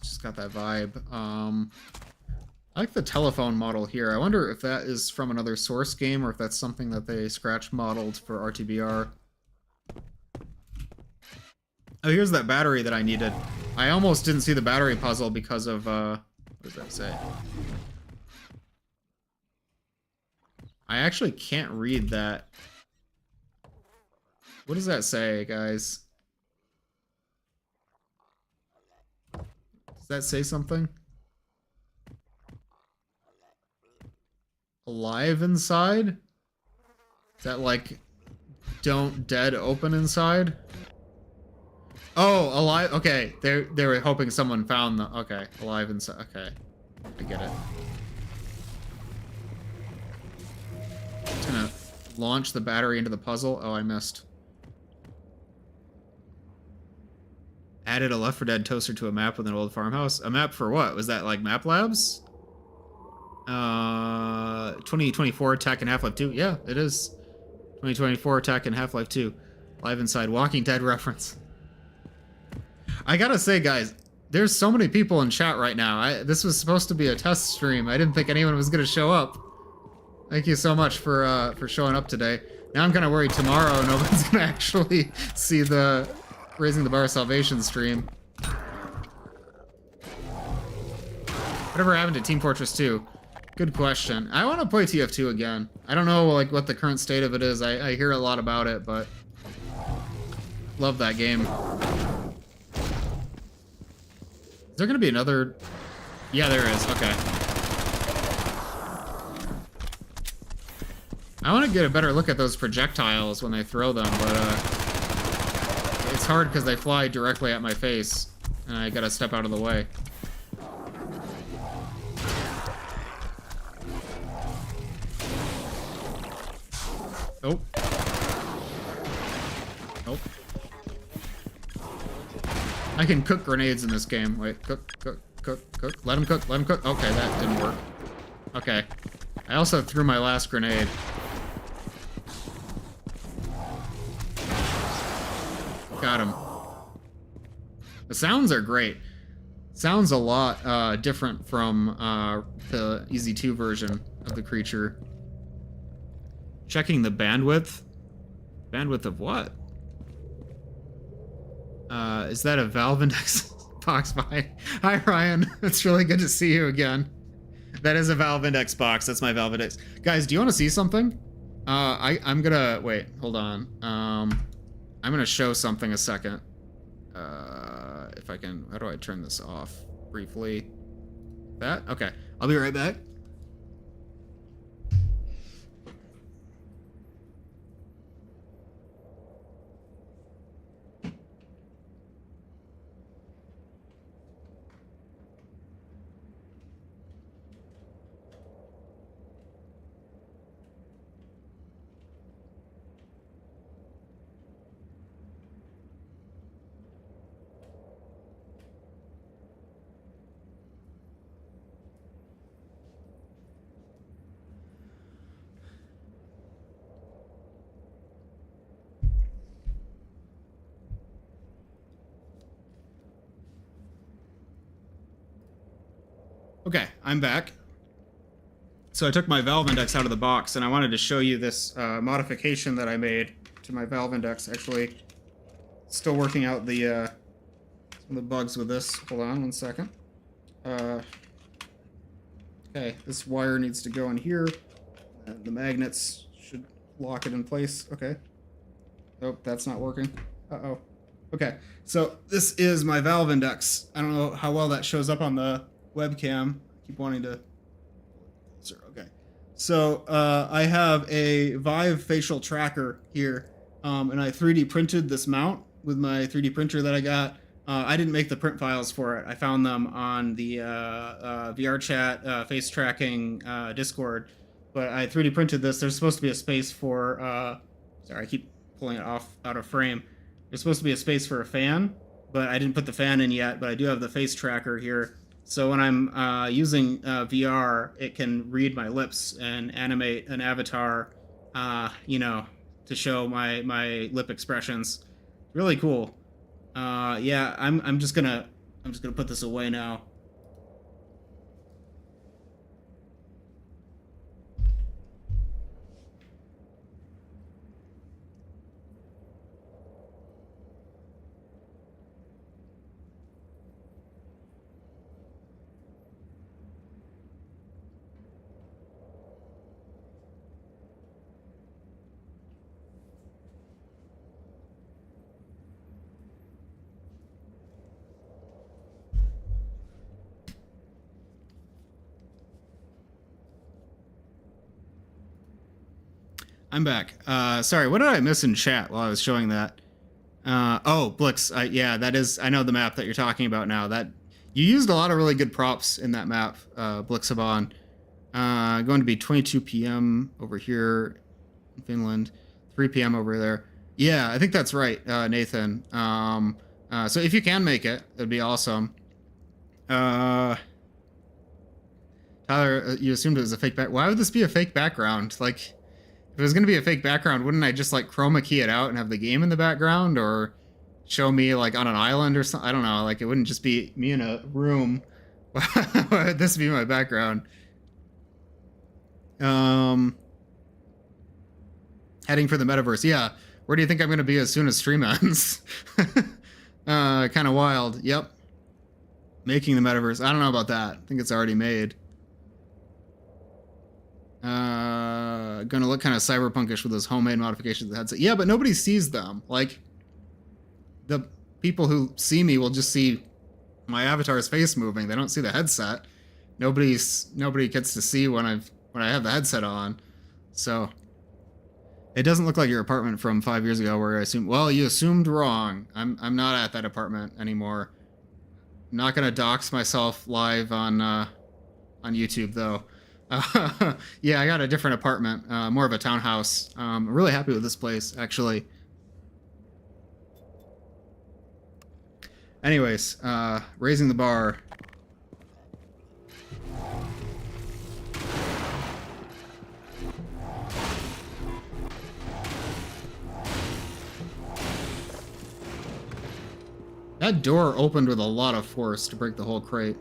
Just got that vibe. I like the telephone model here. I wonder if that is from another Source game or if that's something that they scratch modeled for RTBR. Oh, here's that battery that I needed. I almost didn't see the battery puzzle because of, what does that say? I actually can't read that. What does that say, guys? Does that say something? Alive inside? Is that like, don't dead open inside? Oh, alive. Okay, they were hoping someone found the. Okay, alive inside. Okay, I get it. It's gonna launch the battery into the puzzle. Oh, I missed. Added a Left 4 Dead toaster to a map with an old farmhouse. A map for what? Was that like Map Labs? 2024 Attack and Half-Life 2. Yeah, it is. 2024 Attack and Half-Life 2. Live inside. Walking Dead reference. I gotta say, guys, there's so many people in chat right now. This was supposed to be a test stream. I didn't think anyone was gonna show up. Thank you so much for showing up today. Now I'm kind of worried tomorrow nobody's gonna actually see the Raising the Bar Salvation stream. Whatever happened to Team Fortress 2? Good question. I want to play TF2 again. I don't know like what the current state of it is. I hear a lot about it, but love that game. Is there gonna be another? Yeah, there is. Okay. I want to get a better look at those projectiles when they throw them, but it's hard because they fly directly at my face, and I gotta step out of the way. Nope. Nope. I can cook grenades in this game. Wait, cook. Let him cook. Okay, that didn't work. Okay. I also threw my last grenade. Got him. The sounds are great. Sounds a lot different from the Easy 2 version of the creature. Checking the bandwidth. Bandwidth of what? Is that a Valve Index box behind? Hi, Ryan. It's really good to see you again. That is a Valve Index box. That's my Valve Index. Guys, do you want to see something? I'm gonna... Wait, hold on. I'm gonna show something a second. If I can... How do I turn this off? Briefly. That? Okay. I'll be right back. Okay, I'm back. So I took my Valve Index out of the box, and I wanted to show you this modification that I made to my Valve Index. Actually, still working out the some of the bugs with this. Hold on one second. Okay, this wire needs to go in here. The magnets should lock it in place. Okay. Oh, that's not working. Uh-oh. Okay, so this is my Valve Index. I don't know how well that shows up on the webcam. I keep wanting to... Okay. So I have a Vive facial tracker here, and I 3D printed this mount with my 3D printer that I got. I didn't make the print files for it. I found them on the VR chat face tracking Discord, but I 3D printed this. There's supposed to be a space for... sorry, I keep pulling it out of frame. There's supposed to be a space for a fan, but I didn't put the fan in yet, but I do have the face tracker here. So when I'm using VR, it can read my lips and animate an avatar, you know, to show my lip expressions. Really cool. Yeah, I'm just gonna put this away now. I'm back. Sorry, what did I miss in chat while I was showing that? Oh, Blix. Yeah, that is. I know the map that you're talking about now. That you used a lot of really good props in that map, Blixabon. Going to be 22 p.m. over here in Finland, 3 p.m. over there. Yeah, I think that's right, Nathan. So if you can make it, it'd be awesome. Tyler, you assumed it was a fake back. Why would this be a fake background? Like, if it was going to be a fake background, wouldn't I just, like, chroma key it out and have the game in the background? Or show me, like, on an island or something? I don't know. Like, it wouldn't just be me in a room. Why would this be my background? Heading for the metaverse. Yeah. Where do you think I'm going to be as soon as stream ends? Kind of wild. Yep. Making the metaverse. I don't know about that. I think it's already made. Gonna look kind of cyberpunkish with those homemade modifications of the headset. Yeah, but nobody sees them. Like, the people who see me will just see my avatar's face moving. They don't see the headset. Nobody gets to see when I have the headset on. So it doesn't look like your apartment from 5 years ago where I assumed. Well, you assumed wrong. I'm not at that apartment anymore. I'm not gonna dox myself live on YouTube though. Yeah, I got a different apartment, more of a townhouse. I'm really happy with this place, actually. Anyways, raising the bar. That door opened with a lot of force to break the whole crate.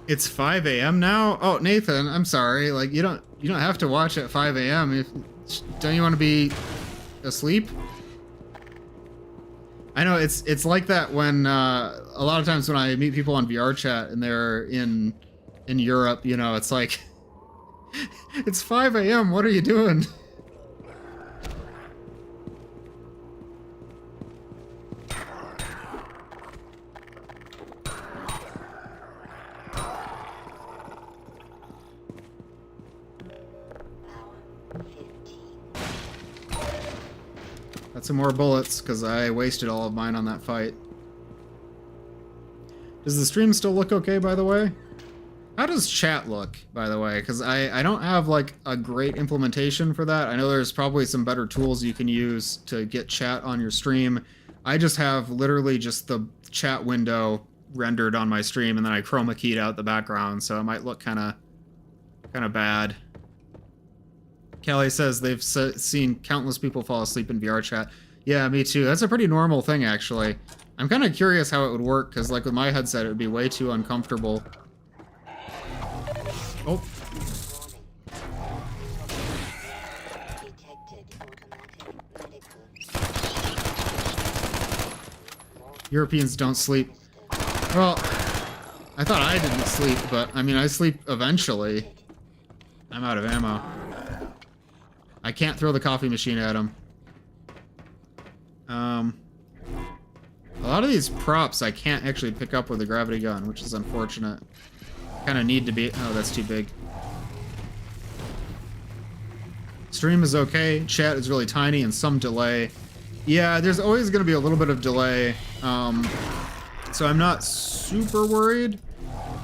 It's 5 a.m. now? Oh, Nathan, I'm sorry. Like, you don't have to watch at 5 a.m. Don't you want to be asleep? I know it's like that when a lot of times when I meet people on VR chat and they're in Europe, you know, it's like it's 5 a.m. What are you doing? Got some more bullets, because I wasted all of mine on that fight. Does the stream still look okay, by the way? How does chat look, by the way? Because I don't have, like, a great implementation for that. I know there's probably some better tools you can use to get chat on your stream. I just have literally just the chat window rendered on my stream, and then I chroma keyed out the background, so it might look kind of bad. Kelly says they've seen countless people fall asleep in VR chat. Yeah, me too. That's a pretty normal thing, actually. I'm kind of curious how it would work, because, like, with my headset, it would be way too uncomfortable. Oh. Europeans don't sleep. Well, I thought I didn't sleep, but, I mean, I sleep eventually. I'm out of ammo. I can't throw the coffee machine at him. A lot of these props I can't actually pick up with a gravity gun, which is unfortunate. Kind of need to be... Oh, that's too big. Stream is okay. Chat is really tiny and some delay. Yeah, there's always going to be a little bit of delay. So I'm not super worried.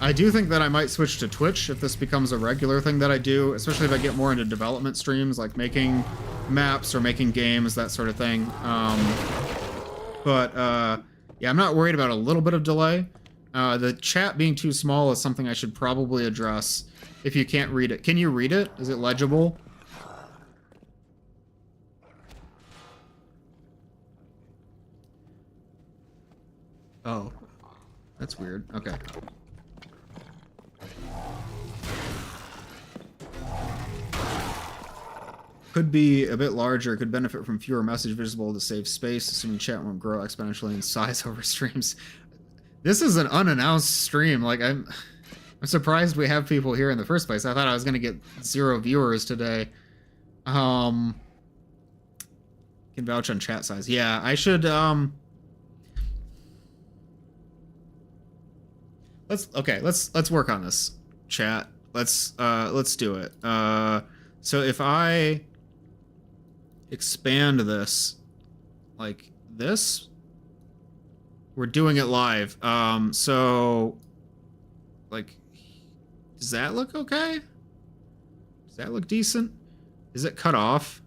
I do think that I might switch to Twitch if this becomes a regular thing that I do, especially if I get more into development streams, like making maps or making games, that sort of thing. Yeah, I'm not worried about a little bit of delay. The chat being too small is something I should probably address if you can't read it. Can you read it? Is it legible? Oh, that's weird. Okay. Could be a bit larger, could benefit from fewer message visible to save space, assuming chat won't grow exponentially in size over streams. This is an unannounced stream. Like, I'm surprised we have people here in the first place. I thought I was gonna get 0 viewers today. Can vouch on chat size. Yeah, I should let's work on this, chat. Let's do it. So if I expand this like this, we're doing it live. So like, does that look okay? Does that look decent? Is it cut off?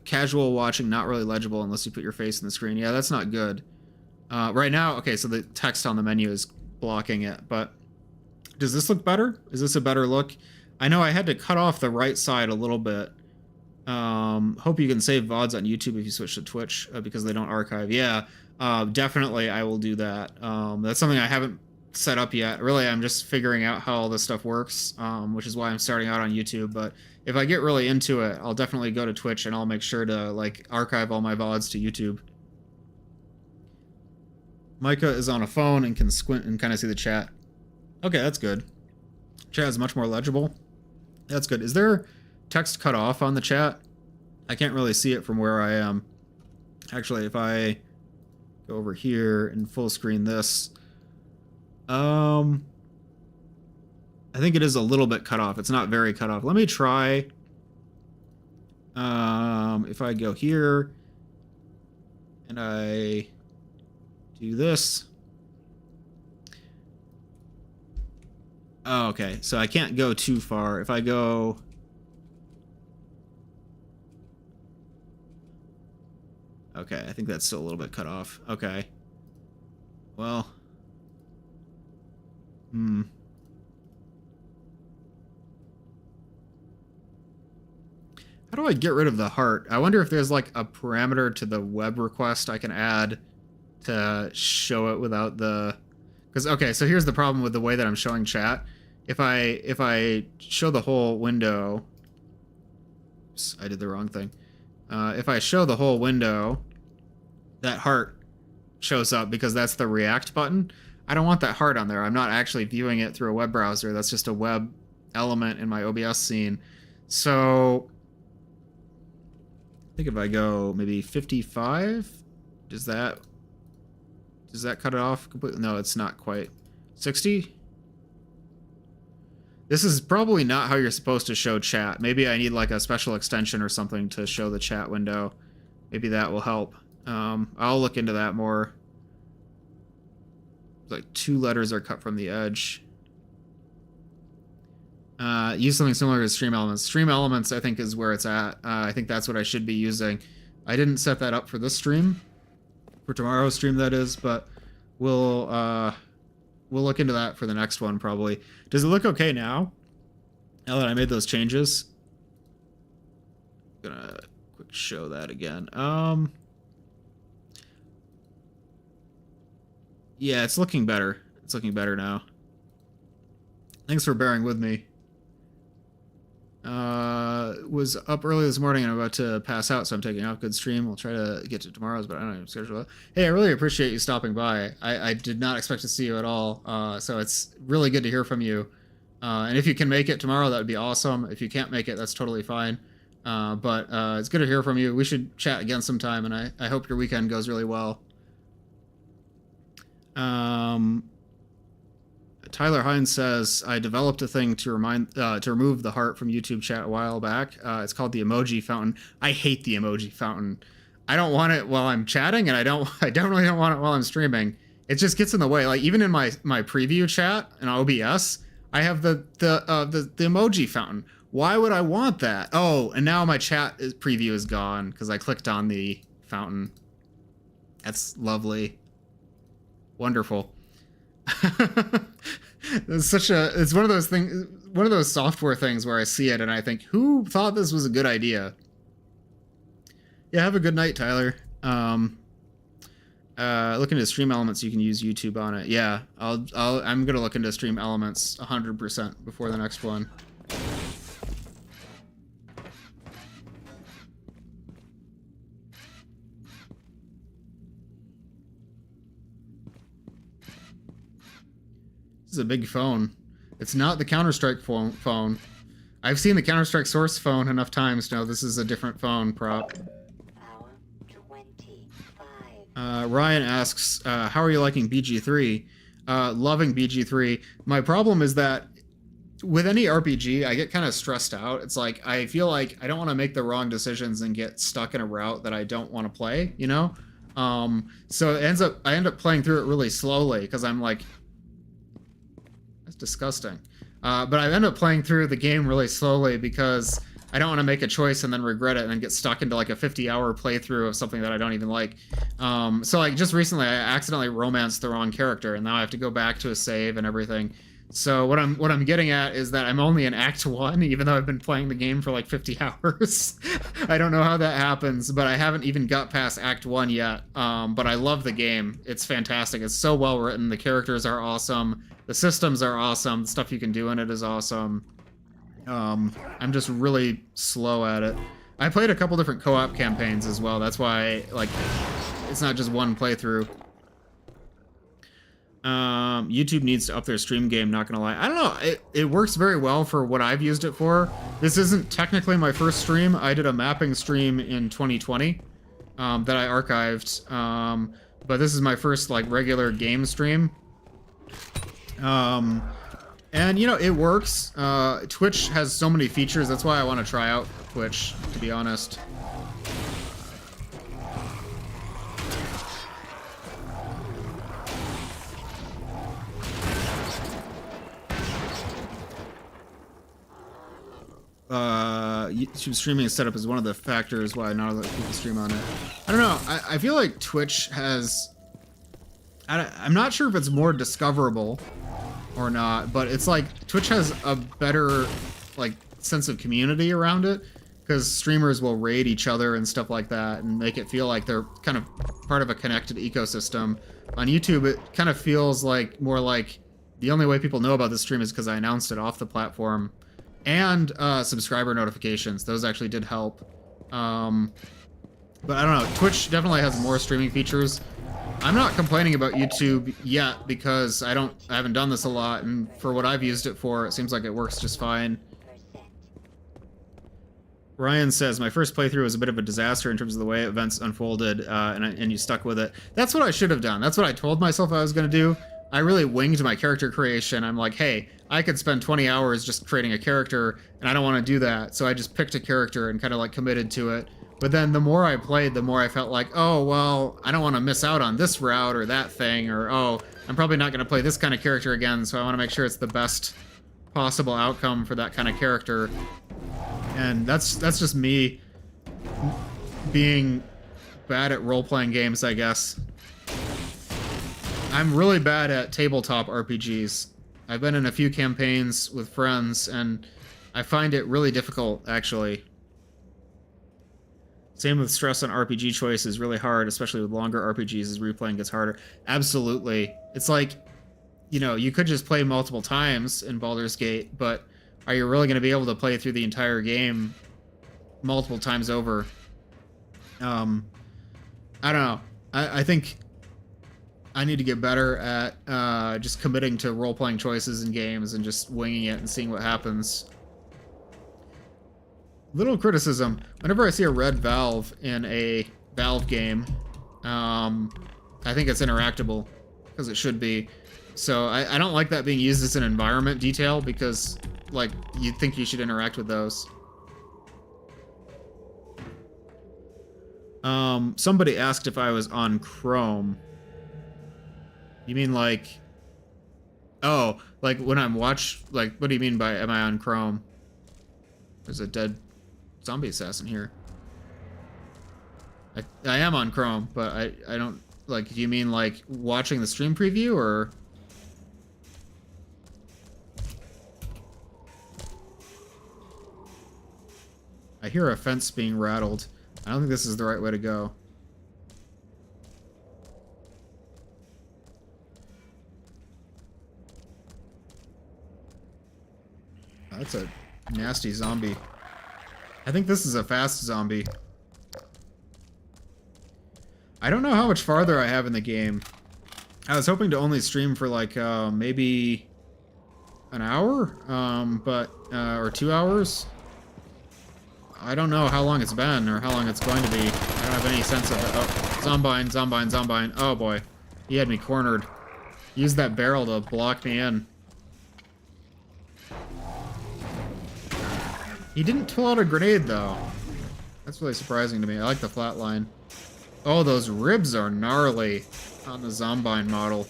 Casual watching, not really legible unless you put your face in the screen. Yeah, that's not good. Right now, okay, so the text on the menu is blocking it, but does this look better? Is this a better look? I know I had to cut off the right side a little bit. Hope you can save VODs on YouTube if you switch to Twitch because they don't archive. Yeah, definitely I will do that. That's something I haven't set up yet. Really, I'm just figuring out how all this stuff works, which is why I'm starting out on YouTube. But if I get really into it, I'll definitely go to Twitch and I'll make sure to like archive all my VODs to YouTube. Micah is on a phone and can squint and kind of see the chat. Okay, that's good. Chat is much more legible. That's good. Is there text cut off on the chat? I can't really see it from where I am. Actually, if I go over here and full screen this, I think it is a little bit cut off. It's not very cut off. Let me try. If I go here and I do this. Oh, okay, so I can't go too far. If I go... Okay, I think that's still a little bit cut off. Okay. Well... How do I get rid of the heart? I wonder if there's like a parameter to the web request I can add to show it without the... Because, okay, so here's the problem with the way that I'm showing chat. If I show the whole window... Oops, I did the wrong thing. If I show the whole window, that heart shows up because that's the react button. I don't want that heart on there. I'm not actually viewing it through a web browser. That's just a web element in my OBS scene. So I think if I go maybe 55, does that cut it off completely? No, it's not quite. 60? This is probably not how you're supposed to show chat. Maybe I need like a special extension or something to show the chat window. Maybe that will help. I'll look into that more. Like 2 letters are cut from the edge. Use something similar to Stream Elements. Stream Elements, I think, is where it's at. I think that's what I should be using. I didn't set that up for this stream. For tomorrow's stream, that is, but we'll look into that for the next one, probably. Does it look okay now? Now that I made those changes? I'm gonna quick show that again. Yeah, it's looking better. It's looking better now. Thanks for bearing with me. Was up early this morning and I'm about to pass out, so I'm taking off. Good stream. We'll try to get to tomorrow's, but I don't even schedule it. Hey, I really appreciate you stopping by. I did not expect to see you at all, so it's really good to hear from you. And if you can make it tomorrow, that would be awesome. If you can't make it, that's totally fine. But it's good to hear from you. We should chat again sometime, and I hope your weekend goes really well. Tyler Hines says, I developed a thing to remove the heart from YouTube chat a while back. It's called the emoji fountain. I hate the emoji fountain. I don't want it while I'm chatting, and I definitely don't want it while I'm streaming. It just gets in the way. Like even in my preview chat in OBS, I have the emoji fountain. Why would I want that? Oh, and now my chat preview is gone because I clicked on the fountain. That's lovely. Wonderful. It's one of those things, one of those software things where I see it and I think, who thought this was a good idea? Yeah, have a good night, Tyler. Look into Stream Elements. You can use YouTube on it. Yeah, I'm gonna look into Stream Elements 100% before the next one. This is a big phone. It's not the Counter-Strike phone. I've seen the Counter-Strike Source phone enough times to know this is a different phone prop. Ryan asks, how are you liking BG3? Loving BG3. My problem is that with any RPG, I get kind of stressed out. It's like, I feel like I don't want to make the wrong decisions and get stuck in a route that I don't want to play, you know? So I end up playing through it really slowly because I'm like, that's disgusting. But I end up playing through the game really slowly because I don't want to make a choice and then regret it and then get stuck into like a 50-hour playthrough of something that I don't even like. So like just recently I accidentally romanced the wrong character and now I have to go back to a save and everything. So what I'm getting at is that I'm only in Act 1 even though I've been playing the game for like 50 hours. I don't know how that happens, but I haven't even got past Act 1 yet. But I love the game. It's fantastic. It's so well written. The characters are awesome. The systems are awesome. The stuff you can do in it is awesome. I'm just really slow at it. I played a couple different co-op campaigns as well. That's why, like, it's not just one playthrough. YouTube needs to up their stream game, not gonna lie. I don't know, it works very well for what I've used it for. This isn't technically my first stream. I did a mapping stream in 2020 that I archived. But this is my first, like, regular game stream. And, you know, it works. Twitch has so many features. That's why I want to try out Twitch, to be honest. YouTube streaming setup is one of the factors why not a lot of people stream on it. I don't know. I feel like Twitch has... I'm not sure if it's more discoverable or not, but it's like Twitch has a better like sense of community around it because streamers will raid each other and stuff like that and make it feel like they're kind of part of a connected ecosystem. On YouTube, it kind of feels like more like the only way people know about this stream is because I announced it off the platform, and subscriber notifications. Those actually did help. But I don't know. Twitch definitely has more streaming features. I'm not complaining about YouTube yet because I haven't done this a lot, and for what I've used it for, it seems like it works just fine. Ryan says, my first playthrough was a bit of a disaster in terms of the way events unfolded, and you stuck with it. That's what I should have done. That's what I told myself I was going to do. I really winged my character creation. I'm like, hey, I could spend 20 hours just creating a character, and I don't want to do that, so I just picked a character and kind of like committed to it. But then the more I played, the more I felt like, oh, well, I don't want to miss out on this route or that thing, or, oh, I'm probably not going to play this kind of character again, so I want to make sure it's the best possible outcome for that kind of character. And that's just me being bad at role-playing games, I guess. I'm really bad at tabletop RPGs. I've been in a few campaigns with friends, and I find it really difficult, actually. Same with stress on RPG choices, really hard, especially with longer RPGs as replaying gets harder. Absolutely. It's like, you know, you could just play multiple times in Baldur's Gate, but are you really going to be able to play through the entire game multiple times over? I don't know. I think I need to get better at just committing to role-playing choices in games and just winging it and seeing what happens. Little criticism. Whenever I see a red valve in a Valve game, I think it's interactable, because it should be. So I don't like that being used as an environment detail, because, like, you'd think you should interact with those. Somebody asked if I was on Chrome. You mean, like, Oh, like when I'm like, what do you mean by am I on Chrome? There's a dead zombie assassin here. I am on Chrome, but I don't, like, do you mean like watching the stream preview or? I hear a fence being rattled. I don't think this is the right way to go. That's a nasty zombie. I think this is a fast zombie. I don't know how much farther I have in the game. I was hoping to only stream for like maybe an hour, or 2 hours. I don't know how long it's been or how long it's going to be. I don't have any sense of it. Oh, zombine, zombine, zombine. Oh boy, he had me cornered. Use that barrel to block me in. He didn't pull out a grenade, though. That's really surprising to me. I like the flatline. Oh, those ribs are gnarly on the Zombine model.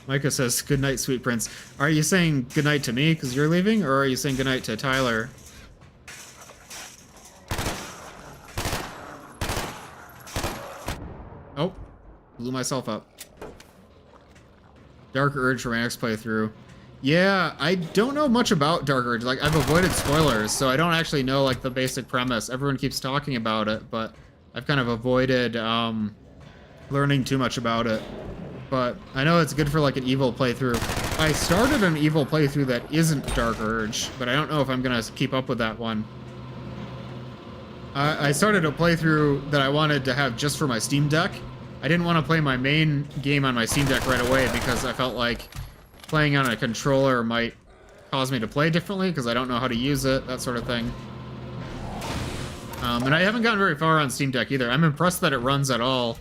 Micah says, "Good night, sweet prince." Are you saying good night to me because you're leaving, or are you saying good night to Tyler? Oh, blew myself up. Dark Urge for my next playthrough. Yeah, I don't know much about Dark Urge. Like, I've avoided spoilers, so I don't actually know, like, the basic premise. Everyone keeps talking about it, but I've kind of avoided learning too much about it. But I know it's good for, like, an evil playthrough. I started an evil playthrough that isn't Dark Urge, but I don't know if I'm going to keep up with that one. I started a playthrough that I wanted to have just for my Steam Deck. I didn't want to play my main game on my Steam Deck right away because I felt like playing on a controller might cause me to play differently because I don't know how to use it, that sort of thing. And I haven't gotten very far on Steam Deck either. I'm impressed that it runs at all.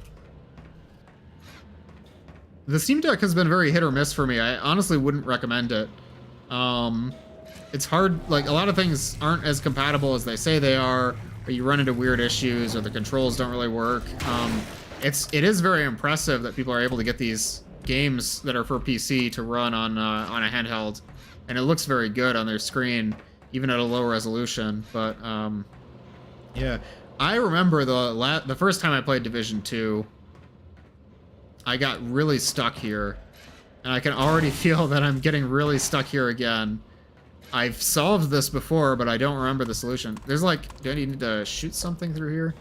The Steam Deck has been very hit or miss for me. I honestly wouldn't recommend it. It's hard, like, a lot of things aren't as compatible as they say they are, or you run into weird issues, or the controls don't really work. It is very impressive that people are able to get these games that are for PC to run on a handheld, and it looks very good on their screen, even at a low resolution. But yeah, I remember the first time I played Division 2, I got really stuck here, and I can already feel that I'm getting really stuck here again. I've solved this before, but I don't remember the solution. There's like, do I need to shoot something through here?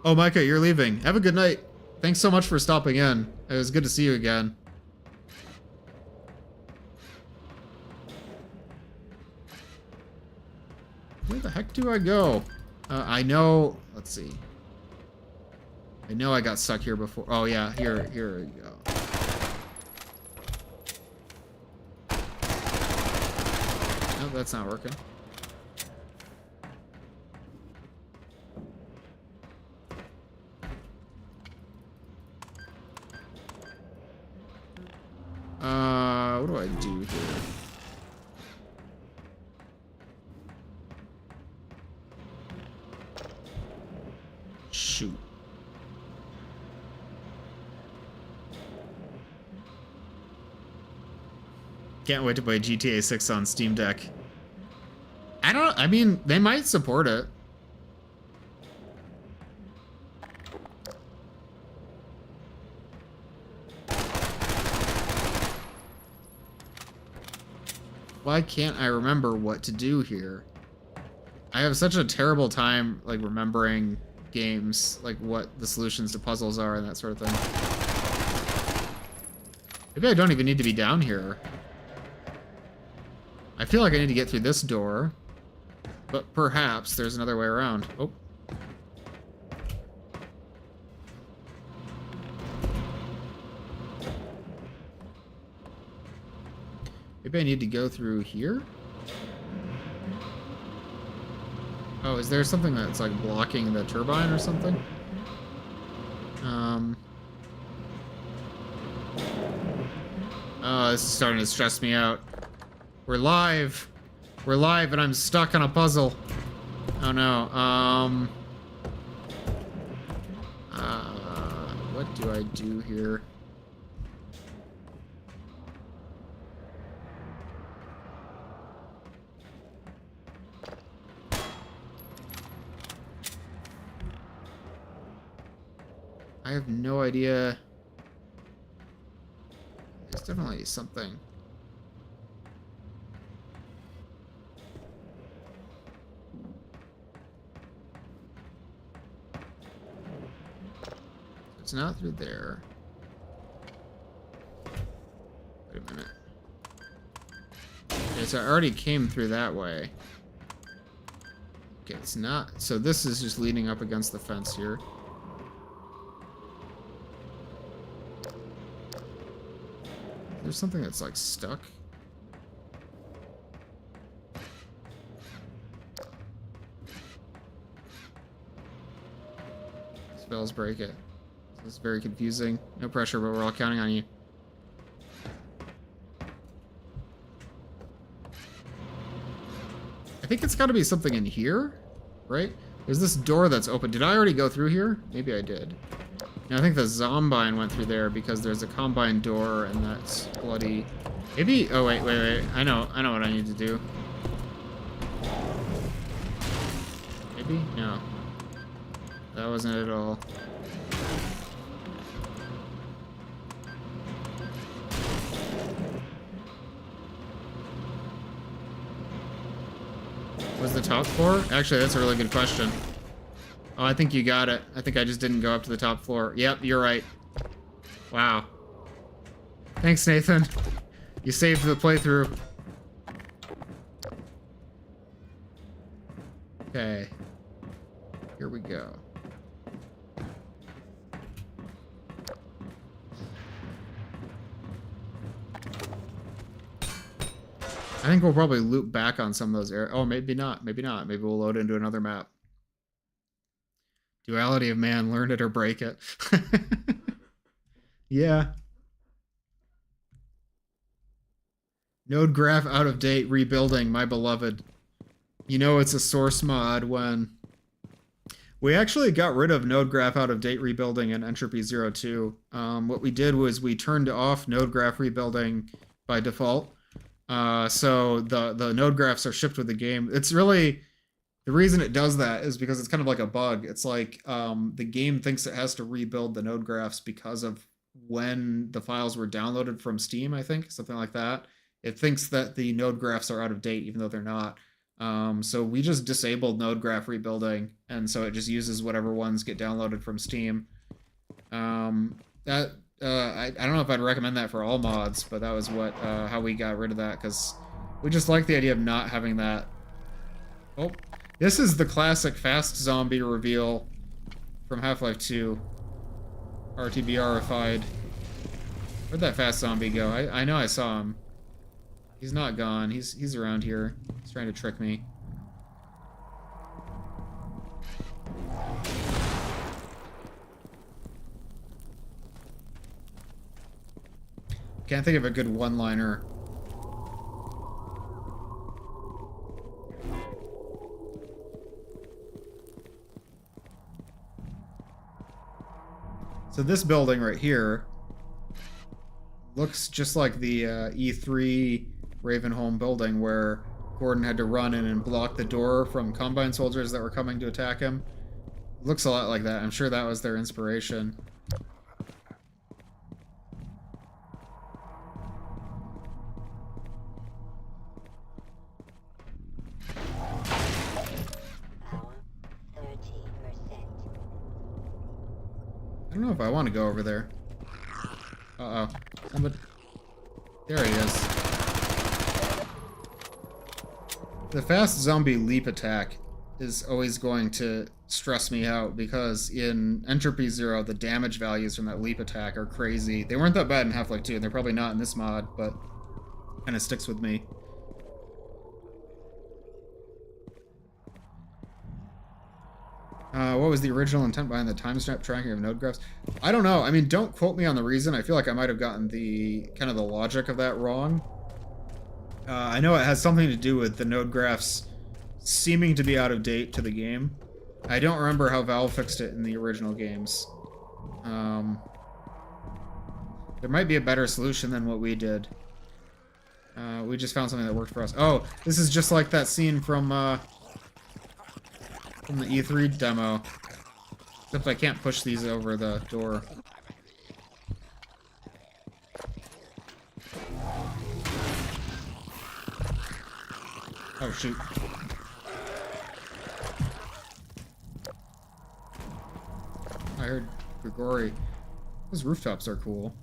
Oh, Micah, you're leaving. Have a good night. Thanks so much for stopping in. It was good to see you again. Where the heck do I go? I know... Let's see. I know I got stuck here before. Oh, yeah. Here we go. No, that's not working. What do I do here? Shoot. Can't wait to play GTA 6 on Steam Deck. I mean, they might support it. Why can't I remember what to do here? I have such a terrible time, like, remembering games, like what the solutions to puzzles are and that sort of thing. Maybe I don't even need to be down here. I feel like I need to get through this door, but perhaps there's another way around. Oh. Maybe I need to go through here? Oh, is there something that's like blocking the turbine or something? Oh, this is starting to stress me out. We're live. We're live and I'm stuck on a puzzle. Oh no. What do I do here? I have no idea. There's definitely something. It's not through there. Wait a minute. Okay, so I already came through that way. Okay, it's not. So this is just leaning up against the fence here. There's something that's like stuck. Spells break it. This is very confusing. No pressure, but we're all counting on you. I think it's got to be something in here, right? There's this door that's open. Did I already go through here? Maybe I did. No, I think the Zombine went through there because there's a Combine door and that's bloody. Maybe. Oh wait. I know what I need to do. Maybe? No. That wasn't it at all. Was the top floor? Actually, that's a really good question. Oh, I think you got it. I think I just didn't go up to the top floor. Yep, you're right. Wow. Thanks, Nathan. You saved the playthrough. Okay. Here we go. I think we'll probably loop back on some of those areas. Oh, maybe not. Maybe not. Maybe we'll load into another map. Duality of man, learn it or break it. Yeah. Node graph out of date, rebuilding, my beloved. You know it's a source mod when... We actually got rid of node graph out of date rebuilding in Entropy 02. What we did was we turned off node graph rebuilding by default. So the node graphs are shipped with the game. It's really... The reason it does that is because it's kind of like a bug. It's like the game thinks it has to rebuild the node graphs because of when the files were downloaded from Steam, I think, something like that. It thinks that the node graphs are out of date, even though they're not. So we just disabled node graph rebuilding, and so it just uses whatever ones get downloaded from Steam. I don't know if I'd recommend that for all mods, but that was what how we got rid of that, because we just like the idea of not having that. Oh. This is the classic fast zombie reveal from Half-Life 2. RTBR-ified. Where'd that fast zombie go? I know I saw him. He's not gone. He's around here. He's trying to trick me. Can't think of a good one-liner. So this building right here looks just like the E3 Ravenholm building where Gordon had to run in and block the door from Combine soldiers that were coming to attack him. Looks a lot like that. I'm sure that was their inspiration. I don't know if I want to go over there. Uh-oh. Somebody... There he is. The fast zombie leap attack is always going to stress me out because in Entropy 0, the damage values from that leap attack are crazy. They weren't that bad in Half-Life 2, and they're probably not in this mod, but kind of sticks with me. What was the original intent behind the timestamp tracking of node graphs? I don't know. I mean, don't quote me on the reason. I feel like I might have gotten the kind of the logic of that wrong. I know it has something to do with the node graphs seeming to be out of date to the game. I don't remember how Valve fixed it in the original games. There might be a better solution than what we did. We just found something that worked for us. Oh, this is just like that scene from the E3 demo. Except I can't push these over the door. Oh, shoot. I heard Grigori. Those rooftops are cool.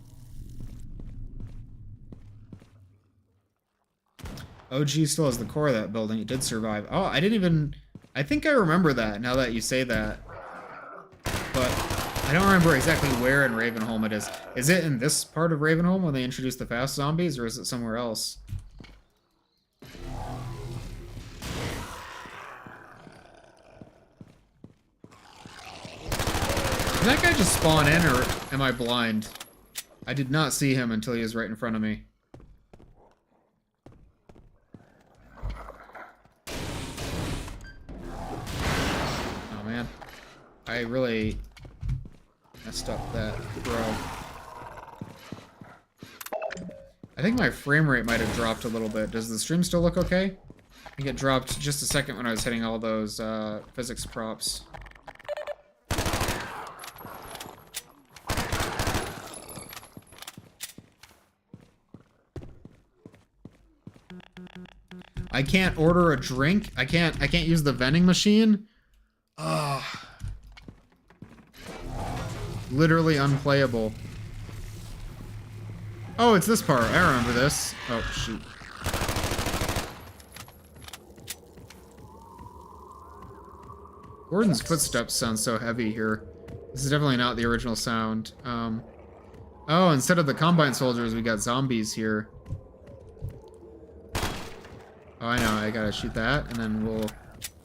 OG still has the core of that building. It did survive. Oh, I didn't even... I think I remember that now that you say that. But I don't remember exactly where in Ravenholm it is. Is it in this part of Ravenholm when they introduced the fast zombies, or is it somewhere else? Did that guy just spawn in, or am I blind? I did not see him until he was right in front of me. Oh man. I really messed up that throw. I think my frame rate might have dropped a little bit. Does the stream still look okay? I think it dropped just a second when I was hitting all those physics props. I can't order a drink. I can't use the vending machine. Ugh. Literally unplayable. Oh, it's this part. I remember this. Oh, shoot. Gordon's footsteps sound so heavy here. This is definitely not the original sound. Oh, instead of the Combine soldiers, we got zombies here. Oh, I know. I gotta shoot that, and then we'll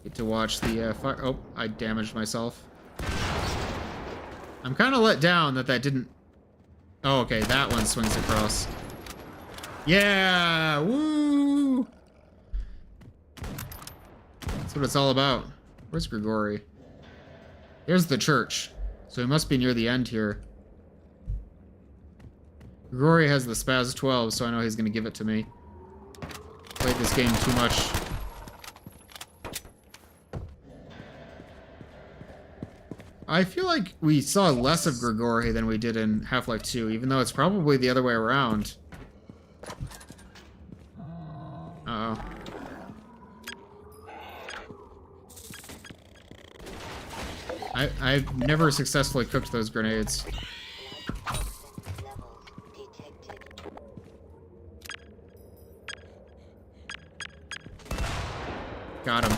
get to watch the fire. Oh, I damaged myself. I'm kind of let down that that didn't... Oh, okay. That one swings across. Yeah! Woo! That's what it's all about. Where's Grigori? Here's the church. So he must be near the end here. Grigori has the Spaz 12, so I know he's going to give it to me. Played this game too much. I feel like we saw less of Grigori than we did in Half-Life 2, even though it's probably the other way around. Uh-oh. I've never successfully cooked those grenades. Got him.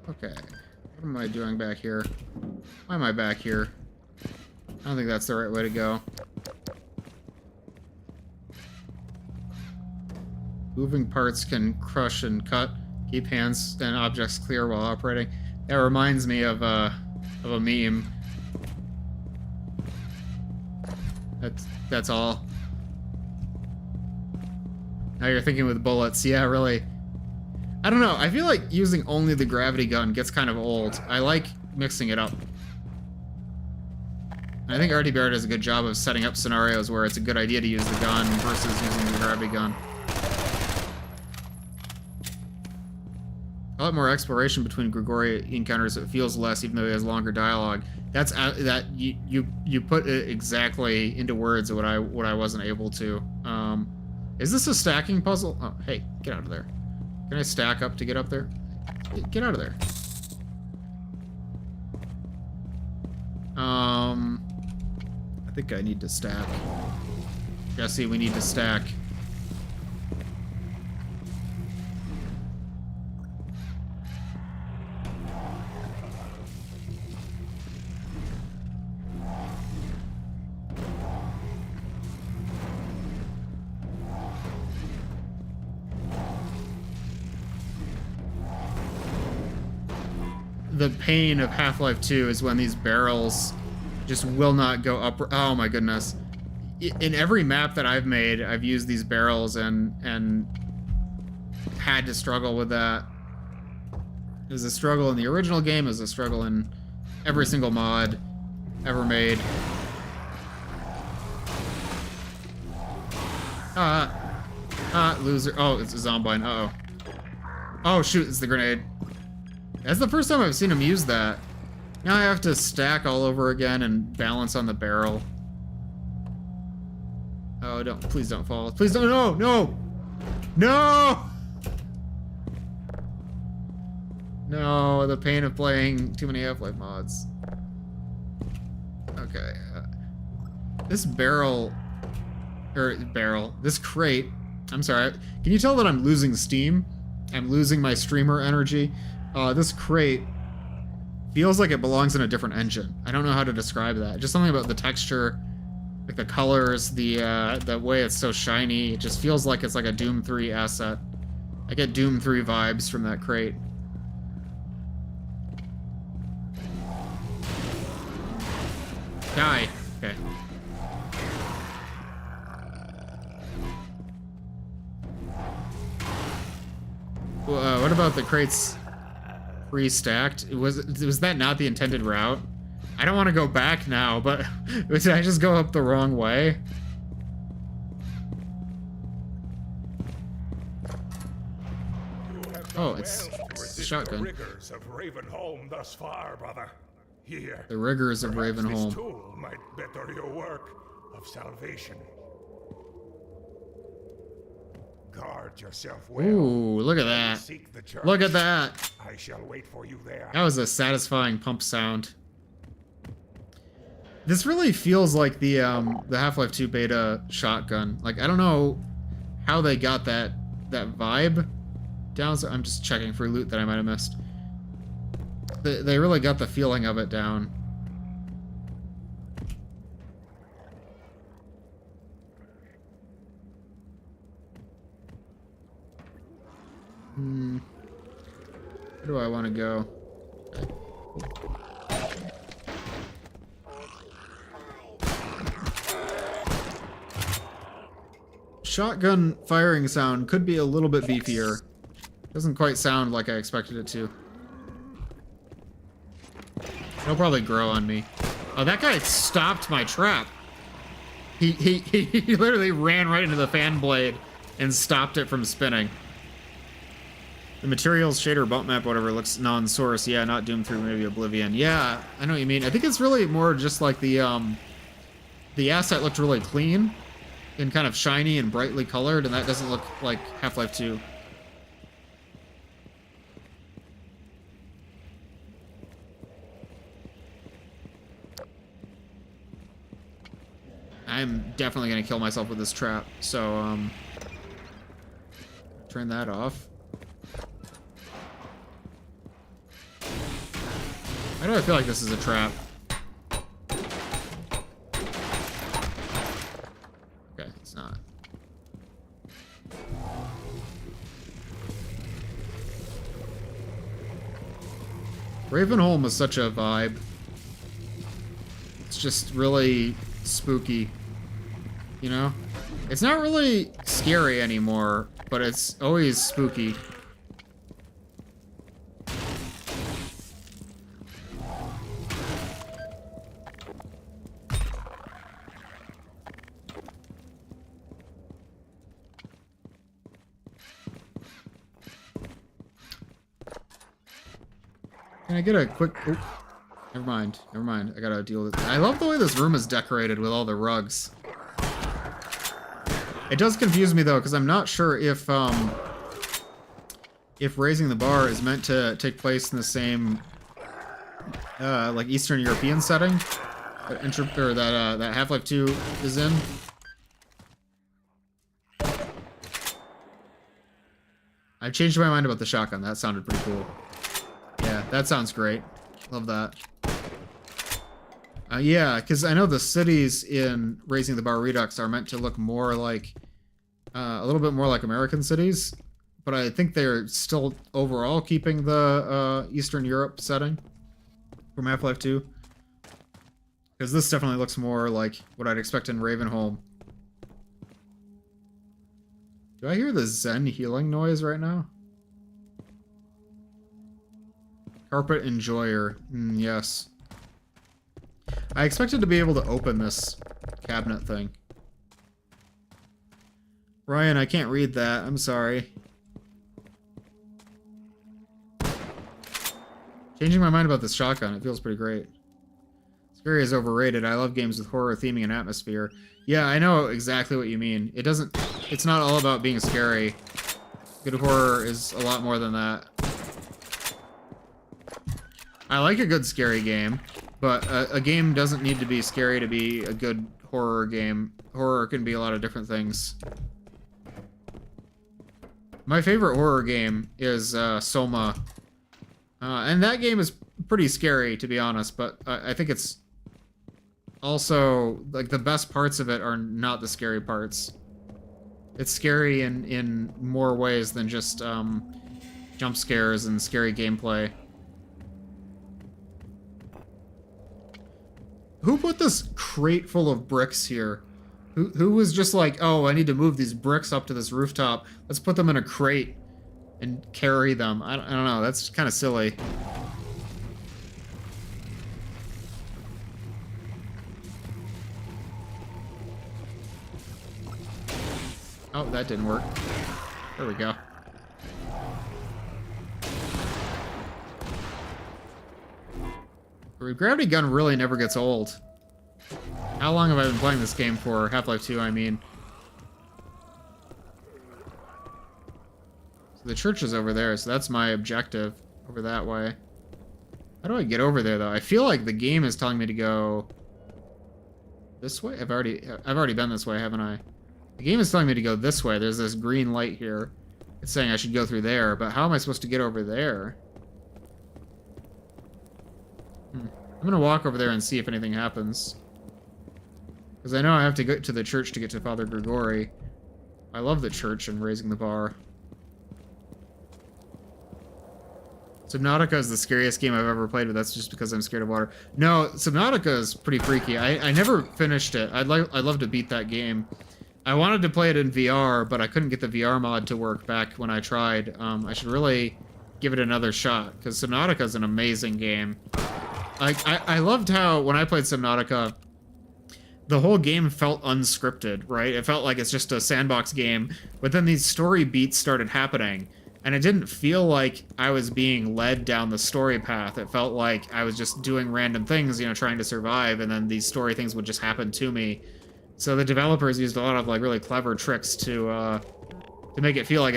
Okay. What am I doing back here? Why am I back here? I don't think that's the right way to go. Moving parts can crush and cut. Keep hands and objects clear while operating. That reminds me of a meme. That's all. Now you're thinking with bullets. Yeah, really. I don't know. I feel like using only the gravity gun gets kind of old. I like mixing it up. I think RT Bear does a good job of setting up scenarios where it's a good idea to use the gun versus using the gravity gun. A lot more exploration between Grigori encounters. It feels less, even though he has longer dialogue. That's that you put it exactly into words what I wasn't able to. Is this a stacking puzzle? Oh, hey, get out of there. Can I stack up to get up there? Get out of there. I think I need to stack. Jesse, we need to stack. the pain of Half-Life 2 is when these barrels just will not go up. Oh my goodness. In every map that I've made, I've used these barrels and had to struggle with that. It was a struggle in the original game, it was a struggle in every single mod ever made. Loser. Oh, it's a Zombine. Uh-oh. Oh, shoot, it's the grenade. That's the first time I've seen him use that. Now I have to stack all over again and balance on the barrel. Oh, please don't fall. Please don't, no! No, the pain of playing too many Half-Life mods. Okay. This this crate, I'm sorry, can you tell that I'm losing steam? I'm losing my streamer energy. This crate feels like it belongs in a different engine. I don't know how to describe that. Just something about the texture, like the colors, the way it's so shiny. It just feels like it's like a Doom 3 asset. I get Doom 3 vibes from that crate. Die. Okay. What about the crates pre-stacked? Was that not the intended route? I don't want to go back now, but did I just go up the wrong way? Oh, it's a shotgun. The rigors of Ravenholm thus far, brother. Here. The rigors of Perhaps Ravenholm. This tool might better your work of salvation. Guard yourself well. Ooh, look at that. Seek the church. Look at that. I shall wait for you there. That was a satisfying pump sound. This really feels like the Half-Life 2 beta shotgun. Like, I don't know how they got that vibe down. So I'm just checking for loot that I might have missed. They really got the feeling of it down. Where do I want to go? Shotgun firing sound could be a little bit beefier. Doesn't quite sound like I expected it to. It'll probably grow on me. Oh, that guy stopped my trap. He literally ran right into the fan blade and stopped it from spinning. The materials, shader, bump map, whatever, looks non-source. Yeah, not Doom 3, maybe Oblivion. Yeah, I know what you mean. I think it's really more just like the asset looked really clean and kind of shiny and brightly colored, and that doesn't look like Half-Life 2. I'm definitely gonna kill myself with this trap, so turn that off. Why do I feel like this is a trap? Okay, it's not. Ravenholm is such a vibe. It's just really spooky, you know? It's not really scary anymore, but it's always spooky. Can I get a quick... Oop. Never mind. I gotta deal with it. I love the way this room is decorated with all the rugs. It does confuse me, though, because I'm not sure if Raising the Bar is meant to take place in the same, like, Eastern European setting that Half-Life 2 is in. I've changed my mind about the shotgun. That sounded pretty cool. Yeah, that sounds great. Love that. Yeah, because I know the cities in Raising the Bar Redux are meant to look more like, a little bit more like American cities, but I think they're still overall keeping the Eastern Europe setting from Half-Life 2. Because this definitely looks more like what I'd expect in Ravenholm. Do I hear the Zen healing noise right now? Carpet Enjoyer. Yes. I expected to be able to open this cabinet thing. Ryan, I can't read that. I'm sorry. Changing my mind about this shotgun. It feels pretty great. Scary is overrated. I love games with horror theming and atmosphere. Yeah, I know exactly what you mean. It's not all about being scary. Good horror is a lot more than that. I like a good scary game, but a game doesn't need to be scary to be a good horror game. Horror can be a lot of different things. My favorite horror game is Soma. And that game is pretty scary, to be honest, but I think it's also, like, the best parts of it are not the scary parts. It's scary in more ways than just jump scares and scary gameplay. Who put this crate full of bricks here? Who was just like, oh, I need to move these bricks up to this rooftop. Let's put them in a crate and carry them. I don't know. That's kind of silly. Oh, that didn't work. There we go. The gravity gun really never gets old. How long have I been playing this game for? Half-Life 2, I mean. So the church is over there, so that's my objective. Over that way. How do I get over there, though? I feel like the game is telling me to go this way? I've already been this way, haven't I? The game is telling me to go this way. There's this green light here. It's saying I should go through there, but how am I supposed to get over there? I'm gonna walk over there and see if anything happens. Because I know I have to go to the church to get to Father Grigori. I love the church and raising the bar. Subnautica is the scariest game I've ever played, but that's just because I'm scared of water. No, Subnautica is pretty freaky. I never finished it. I'd love to beat that game. I wanted to play it in VR, but I couldn't get the VR mod to work back when I tried. I should really give it another shot, because Subnautica is an amazing game. I loved how, when I played Subnautica, the whole game felt unscripted, right? It felt like it's just a sandbox game, but then these story beats started happening, and it didn't feel like I was being led down the story path. It felt like I was just doing random things, you know, trying to survive, and then these story things would just happen to me. So the developers used a lot of, like, really clever tricks to make it feel like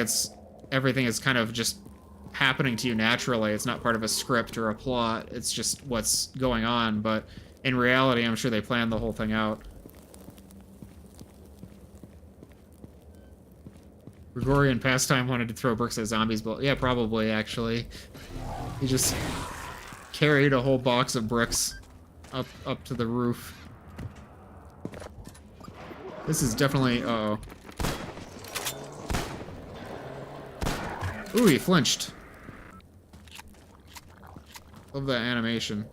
everything is kind of just happening to you naturally. It's not part of a script or a plot. It's just what's going on, but in reality, I'm sure they planned the whole thing out. Gregorian pastime wanted to throw bricks at zombies, but yeah, probably, actually. He just carried a whole box of bricks up to the roof. This is definitely... uh-oh. Ooh, he flinched. Love that animation.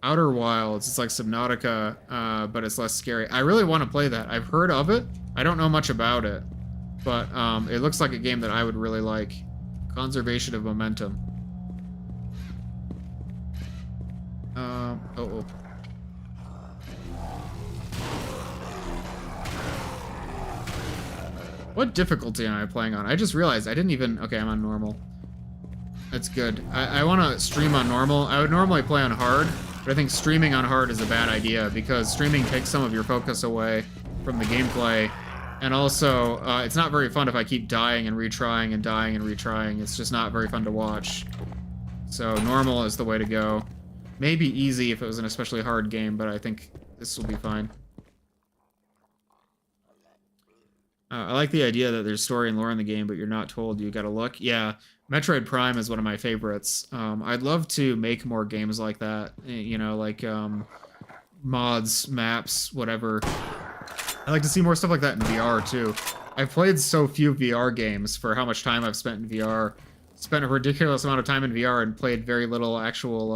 Outer Wilds. It's like Subnautica, but it's less scary. I really want to play that. I've heard of it. I don't know much about it. But it looks like a game that I would really like. Conservation of Momentum. Uh-oh. What difficulty am I playing on? I just realized I didn't even... Okay, I'm on normal. That's good. I want to stream on normal. I would normally play on hard, but I think streaming on hard is a bad idea because streaming takes some of your focus away from the gameplay. And also, it's not very fun if I keep dying and retrying and dying and retrying. It's just not very fun to watch. So normal is the way to go. Maybe easy if it was an especially hard game, but I think this will be fine. I like the idea that there's story and lore in the game, but you're not told. You gotta look. Yeah, Metroid Prime is one of my favorites. I'd love to make more games like that. You know, like mods, maps, whatever. I like to see more stuff like that in VR too. I've played so few VR games for how much time I've spent in VR. Spent a ridiculous amount of time in VR and played very little actual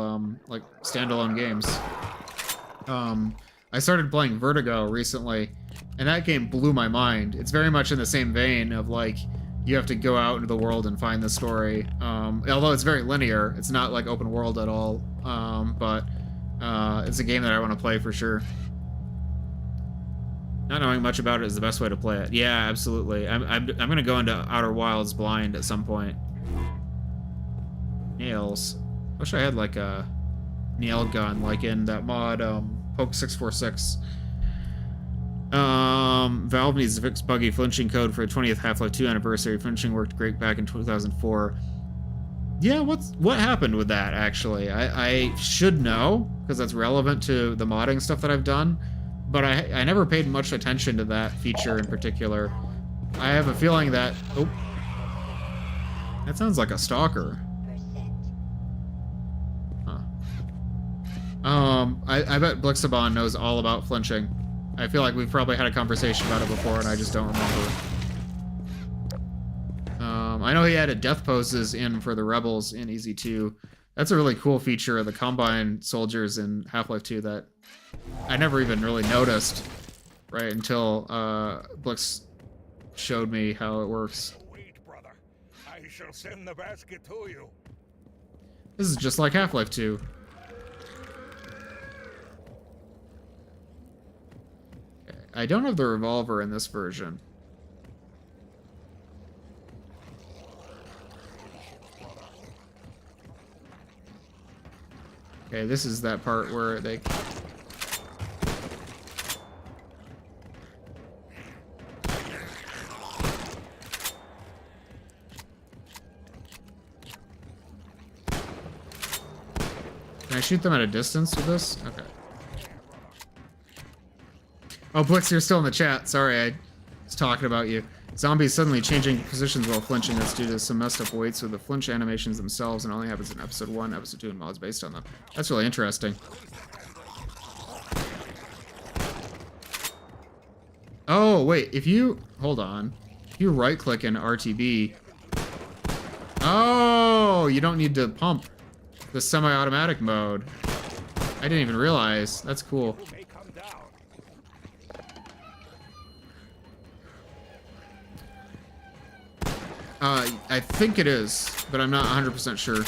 like standalone games. I started playing Vertigo recently, and that game blew my mind. It's very much in the same vein of like you have to go out into the world and find the story. Although it's very linear, it's not like open world at all. But it's a game that I want to play for sure. Not knowing much about it is the best way to play it. Yeah, absolutely. I'm gonna go into Outer Wilds blind at some point. Nails. Wish I had like a nail gun, like in that mod Poke 646. Valve needs to fix buggy flinching code for the 20th Half-Life 2 anniversary. Flinching worked great back in 2004. Yeah, what happened with that actually? I should know because that's relevant to the modding stuff that I've done. But I never paid much attention to that feature in particular. I have a feeling that... Oh. That sounds like a stalker. Huh. I bet Blixabon knows all about flinching. I feel like we've probably had a conversation about it before and I just don't remember. I know he added death poses in for the rebels in Easy 2. That's a really cool feature of the Combine soldiers in Half-Life 2 that I never even really noticed, right, until Blix showed me how it works. Wait, brother. I shall send the basket to you. This is just like Half-Life 2. Okay. I don't have the revolver in this version. Okay, this is that part where they... Can I shoot them at a distance with this? Okay. Oh, Blix, you're still in the chat. Sorry, I was talking about you. Zombies suddenly changing positions while flinching. That's due to some messed up weights with the flinch animations themselves and only happens in episode 1, episode 2, and mods based on them. That's really interesting. Oh, wait, if you... Hold on. If you right-click in RTB... Oh, you don't need to pump. The semi-automatic mode. I didn't even realize. That's cool. I think it is, but I'm not 100% sure.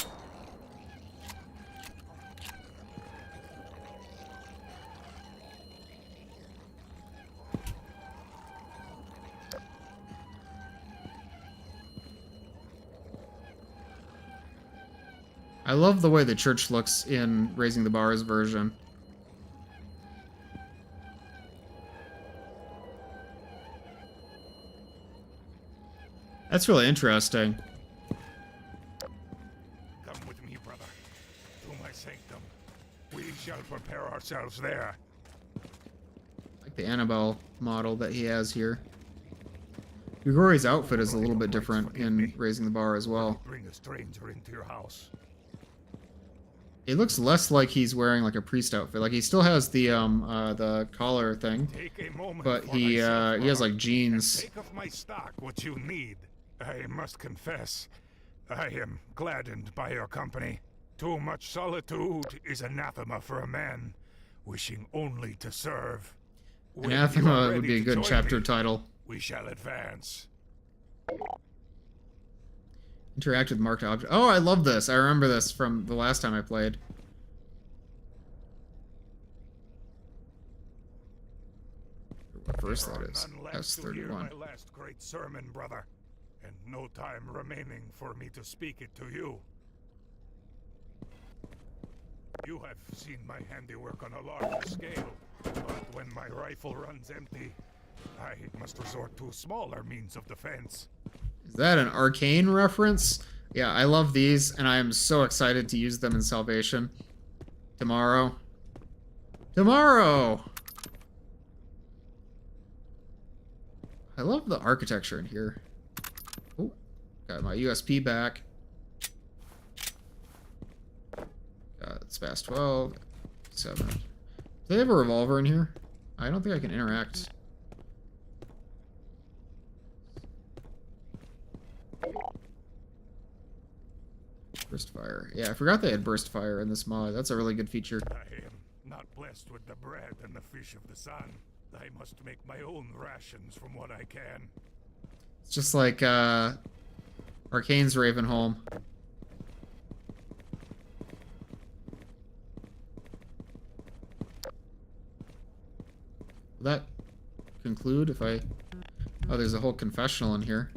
I love the way the church looks in Raising the Bars version. That's really interesting. Come with me, brother, to my sanctum. We shall prepare ourselves there. Like the Annabelle model that he has here. Grigori's outfit is a little bit different in Raising the Bar as well. Bring a stranger into your house. It looks less like he's wearing like a priest outfit. Like he still has the collar thing, but he has like jeans. Take of my stock what you need. I must confess, I am gladdened by your company. Too much solitude is anathema for a man wishing only to serve. When you are Anathema ready would be a to good join chapter me, title. we shall advance. Interact with marked object. Oh, I love this. I remember this from the last time I played. What verse that is? S31. My last great sermon, brother, and no time remaining for me to speak it to you. You have seen my handiwork on a larger scale, but when my rifle runs empty, I must resort to smaller means of defense. Is that an arcane reference? Yeah, I love these, and I am so excited to use them in Salvation. Tomorrow. Tomorrow! I love the architecture in here. Oh, got my USP back. Got Spass 12, 7. Do they have a revolver in here? I don't think I can interact. Burst fire. Yeah, I forgot they had burst fire in this mod. That's a really good feature. I am not blessed with the bread and the fish of the sun. I must make my own rations from what I can. It's just like Arcane's Ravenholm. Will that conclude if I... Oh, there's a whole confessional in here.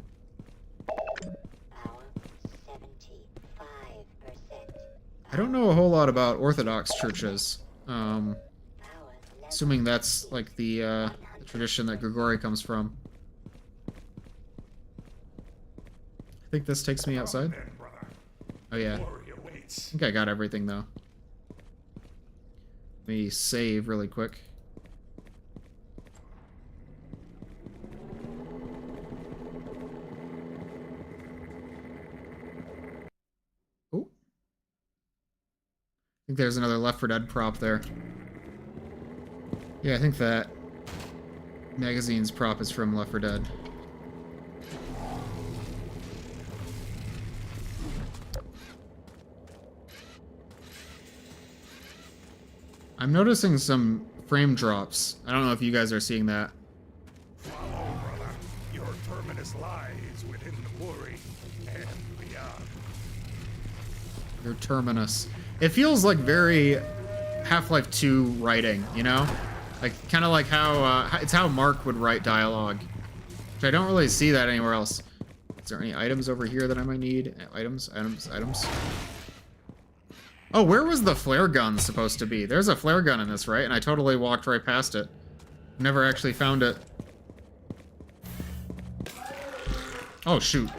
I don't know a whole lot about Orthodox churches. Assuming that's like the tradition that Grigori comes from. I think this takes me outside. Oh yeah. I think I got everything though. Let me save really quick. Oh. I think there's another Left 4 Dead prop there. Yeah, I think that magazine's prop is from Left 4 Dead. I'm noticing some frame drops. I don't know if you guys are seeing that. Follow, brother. Your terminus lies within the worry and beyond. Your terminus. It feels like very Half-Life 2 writing, you know? Like, kind of like how, it's how Mark would write dialogue. Which I don't really see that anywhere else. Is there any items over here that I might need? Items. Oh, where was the flare gun supposed to be? There's a flare gun in this, right? And I totally walked right past it. Never actually found it. Oh, shoot.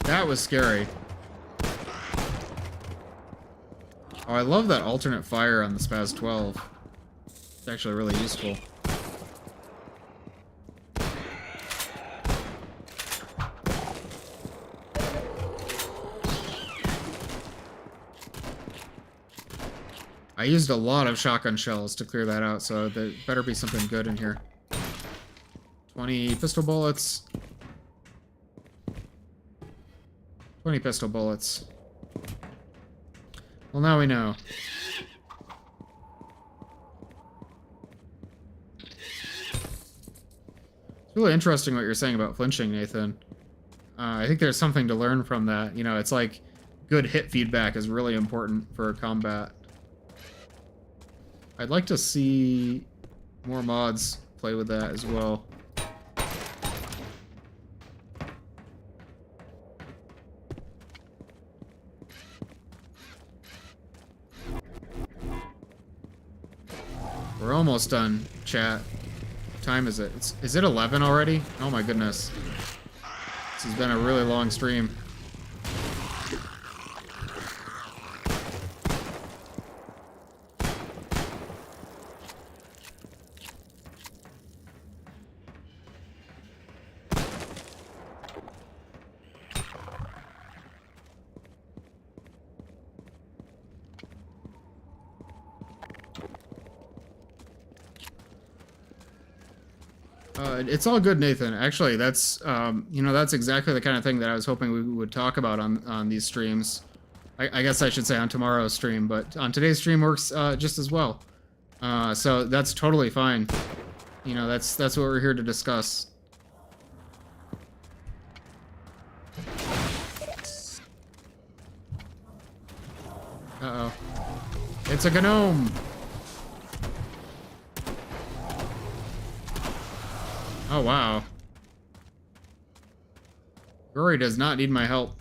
That was scary. Oh, I love that alternate fire on the Spaz 12. It's actually really useful. I used a lot of shotgun shells to clear that out, so there better be something good in here. 20 pistol bullets. 20 pistol bullets. Well, now we know. It's really interesting what you're saying about flinching, Nathan. I think there's something to learn from that. You know, it's like good hit feedback is really important for combat. I'd like to see more mods play with that as well. We're almost done, chat. What time is it? Is it 11 already? Oh my goodness. This has been a really long stream. It's all good, Nathan. Actually, that's you know, that's exactly the kind of thing that I was hoping we would talk about on these streams. I guess I should say on tomorrow's stream, but on today's stream works just as well. So that's totally fine. You know, that's what we're here to discuss. Uh-oh. It's a gnome! Oh, wow. Rory does not need my help.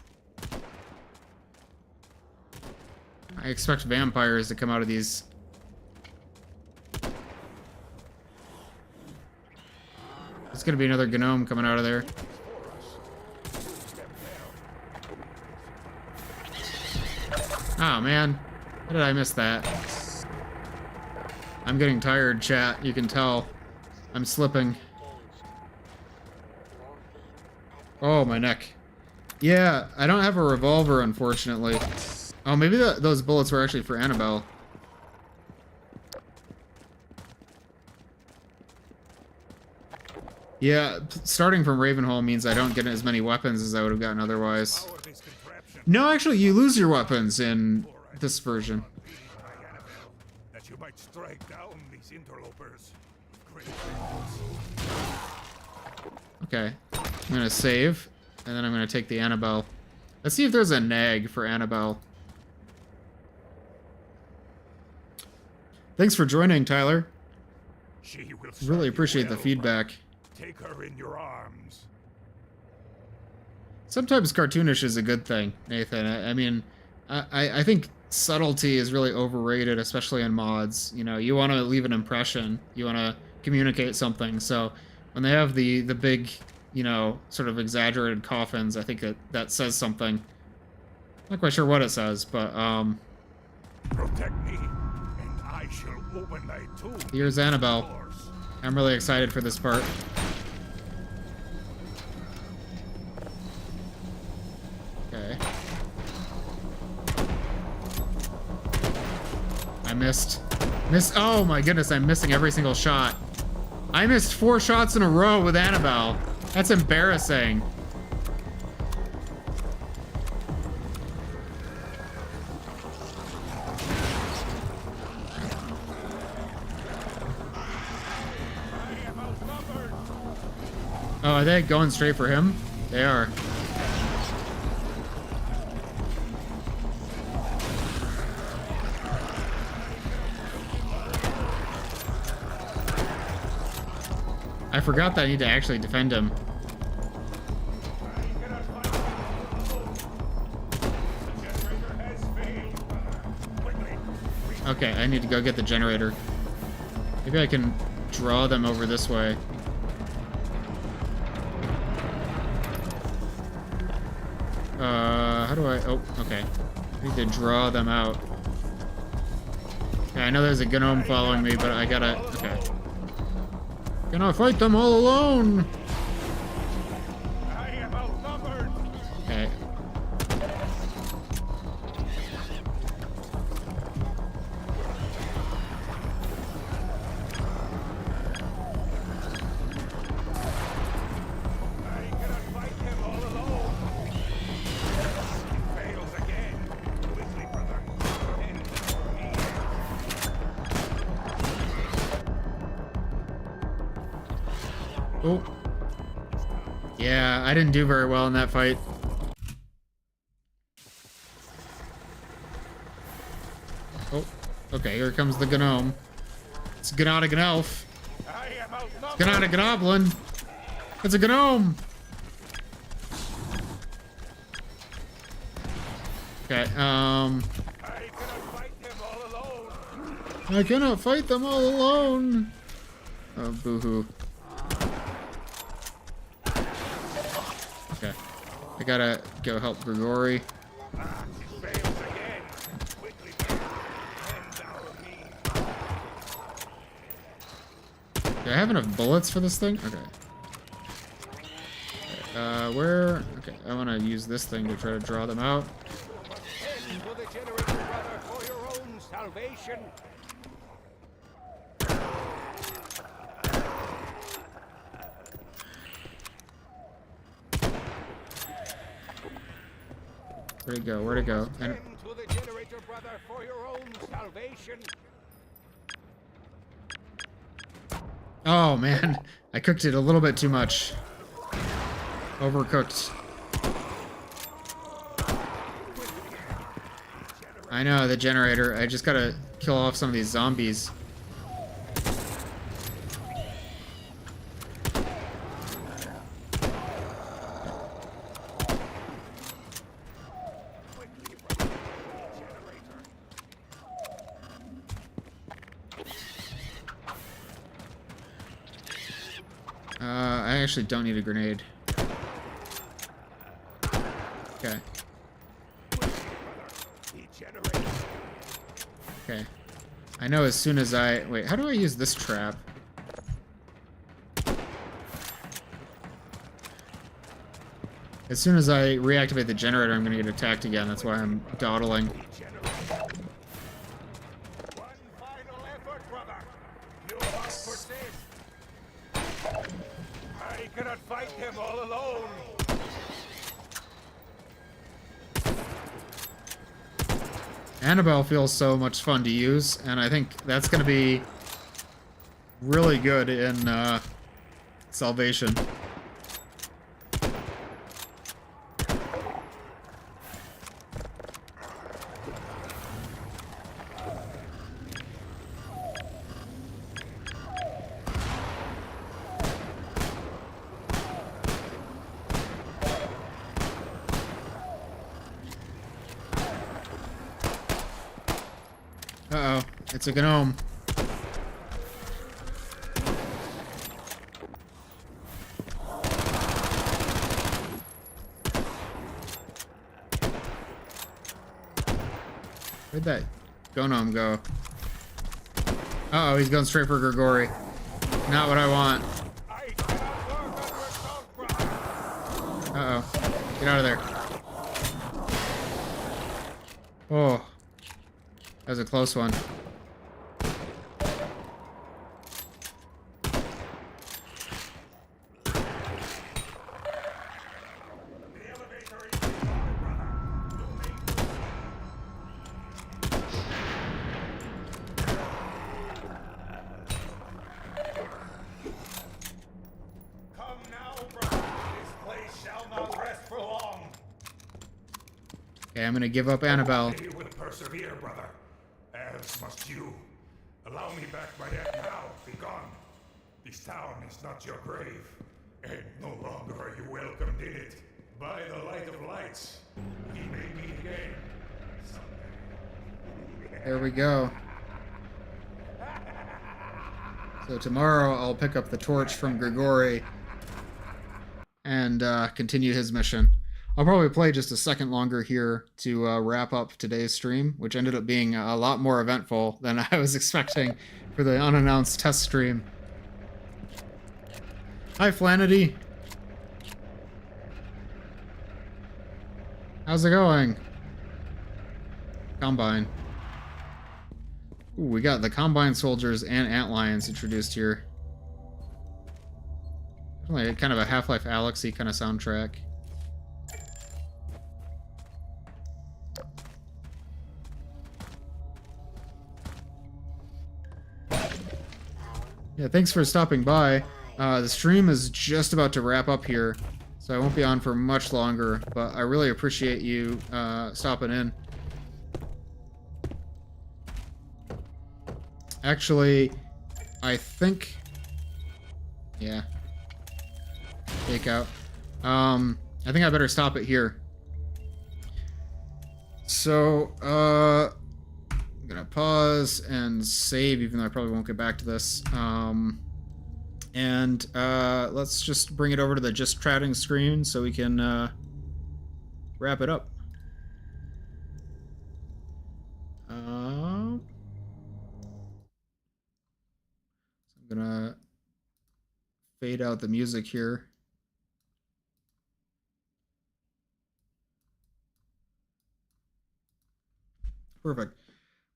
I expect vampires to come out of these. There's gonna be another gnome coming out of there. Oh, man. How did I miss that? I'm getting tired, chat. You can tell. I'm slipping. Oh, my neck. Yeah, I don't have a revolver, unfortunately. Oh, maybe those bullets were actually for Annabelle. Yeah, starting from Ravenholm means I don't get as many weapons as I would have gotten otherwise. No, actually, you lose your weapons in this version. That you might strike down these interlopers. Great. Okay, I'm gonna save, and then I'm gonna take the Annabelle. Let's see if there's a nag for Annabelle. Thanks for joining, Tyler. She will Really serve appreciate you the well, feedback. Take her in your arms. Sometimes cartoonish is a good thing, Nathan. I mean, I think subtlety is really overrated, especially in mods. You know, you want to leave an impression. You want to communicate something. So when they have the big, you know, sort of exaggerated coffins, I think that says something. Not quite sure what it says, but Protect me, and I shall open thy tomb. here's Annabelle. I'm really excited for this part. Okay. I missed. Oh my goodness, I'm missing every single shot. I missed 4 shots in a row with Annabelle. That's embarrassing. Oh, are they going straight for him? They are. I forgot that I need to actually defend him. Okay, I need to go get the generator. Maybe I can draw them over this way. How do I... Oh, okay. I need to draw them out. Okay, I know there's a gnome following me, but I gotta... Okay. Gonna fight them all alone! I am outnumbered. Okay. I cannot fight him all alone. He fails again. Quickly, brother. End for me. Oh. Yeah, I didn't do very well in that fight. Oh, okay, here comes the gnome. It's not a elf. I am outnumbered. It's not a goblin. It's a gnome. Okay, I cannot fight him all alone. I cannot fight them all alone. Oh, boo-hoo. Okay, I gotta go help Grigori. He fails again. Quickly, brother. End our need. Do I have enough bullets for this thing? Okay. Where? Okay, I want to use this thing to try to draw them out. End to the generator, brother, for your own salvation. Where'd it go? Where'd it go? And End to the generator, brother, for your own salvation. oh man, I cooked it a little bit too much. Overcooked. I know, the generator. I just gotta kill off some of these zombies. I actually don't need a grenade. Okay. Okay. I know as soon as I... Wait, how do I use this trap? As soon as I reactivate the generator, I'm gonna get attacked again. That's why I'm dawdling. One final effort, brother. You must persist. I cannot fight him all alone. Annabelle feels so much fun to use, and I think that's going to be really good in Salvation. Uh-oh, it's a gnome. Where'd that gnome go? Uh-oh, he's going straight for Grigori. Not what I want. Uh-oh. Get out of there. Oh. That was a close one. Okay, I'm gonna give up Annabelle. You will persevere, brother, as must you. Allow me back my head now. Be gone. This town is not your grave, and no longer are you welcomed in it. By the light of lights, we may meet again someday. There we go. So tomorrow I'll pick up the torch from Grigori and continue his mission. I'll probably play just a second longer here to wrap up today's stream, which ended up being a lot more eventful than I was expecting for the unannounced test stream. Hi, Flanity. How's it going? Combine. Ooh, we got the Combine soldiers and Antlions introduced here. Definitely kind of a Half-Life Alyx-y kind of soundtrack. Yeah, thanks for stopping by. The stream is just about to wrap up here, so I won't be on for much longer, but I really appreciate you stopping in. Actually, I think... Yeah. Take out. I think I better stop it here. So, I'm gonna pause and save, even though I probably won't get back to this. Let's just bring it over to the just chatting screen so we can wrap it up. I'm gonna fade out the music here. Perfect.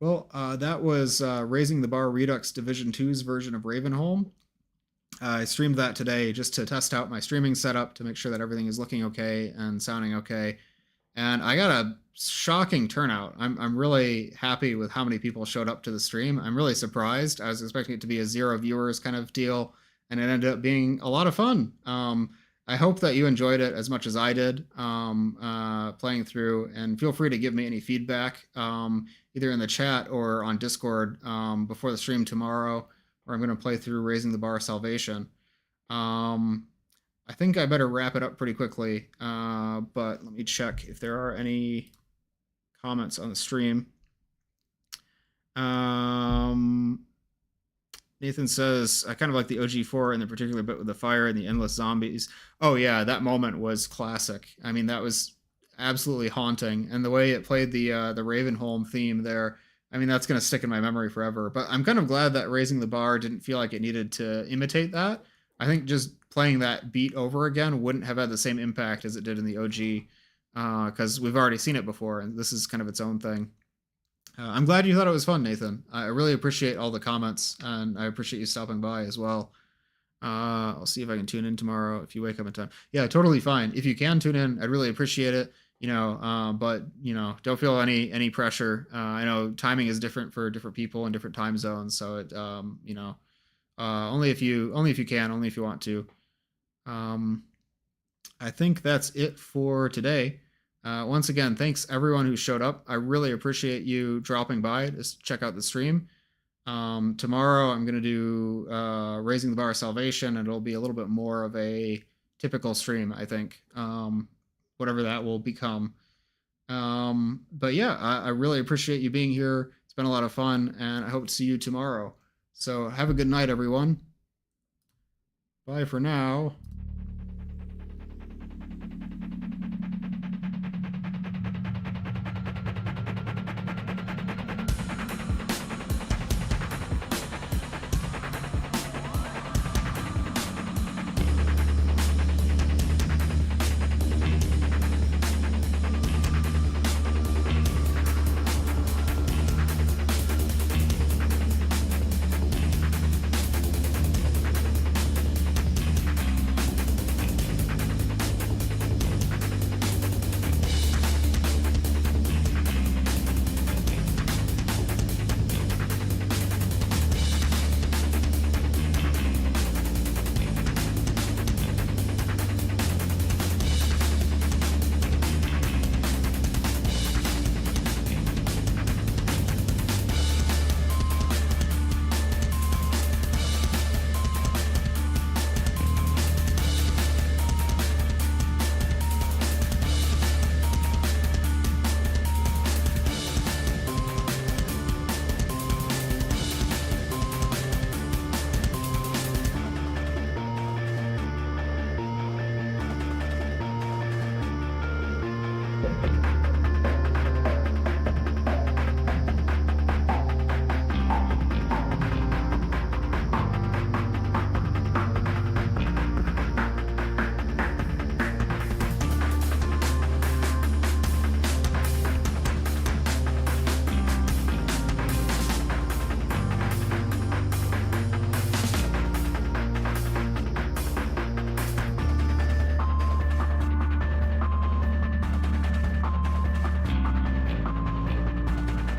Well, that was Raising the Bar Redux Division 2's version of Ravenholm. I streamed that today just to test out my streaming setup to make sure that everything is looking okay and sounding okay. And I got a shocking turnout. I'm really happy with how many people showed up to the stream. I'm really surprised. I was expecting it to be a 0 viewers kind of deal, and it ended up being a lot of fun. I hope that you enjoyed it as much as I did playing through, and feel free to give me any feedback either in the chat or on Discord before the stream tomorrow, where I'm going to play through Raising the Bar Salvation. I think I better wrap it up pretty quickly, but let me check if there are any comments on the stream. Nathan says, I kind of like the OG4 and the particular bit with the fire and the endless zombies. Oh yeah, that moment was classic. I mean, that was absolutely haunting. And the way it played the Ravenholm theme there, I mean, that's going to stick in my memory forever. But I'm kind of glad that Raising the Bar didn't feel like it needed to imitate that. I think just playing that beat over again wouldn't have had the same impact as it did in the OG, because we've already seen it before, and this is kind of its own thing. I'm glad you thought it was fun, Nathan. I really appreciate all the comments, and I appreciate you stopping by as well. I'll see if I can tune in tomorrow if you wake up in time. Yeah, totally fine. If you can tune in, I'd really appreciate it. but don't feel any pressure. I know timing is different for different people in different time zones, so it only if you can, only if you want to. um I think that's it for today. Once again, thanks everyone who showed up. I really appreciate you dropping by to check out the stream. Tomorrow I'm going to do Raising the Bar of Salvation, and it'll be a little bit more of a typical stream, I think, whatever that will become. But yeah, I really appreciate you being here. It's been a lot of fun, and I hope to see you tomorrow. So have a good night, everyone. Bye for now.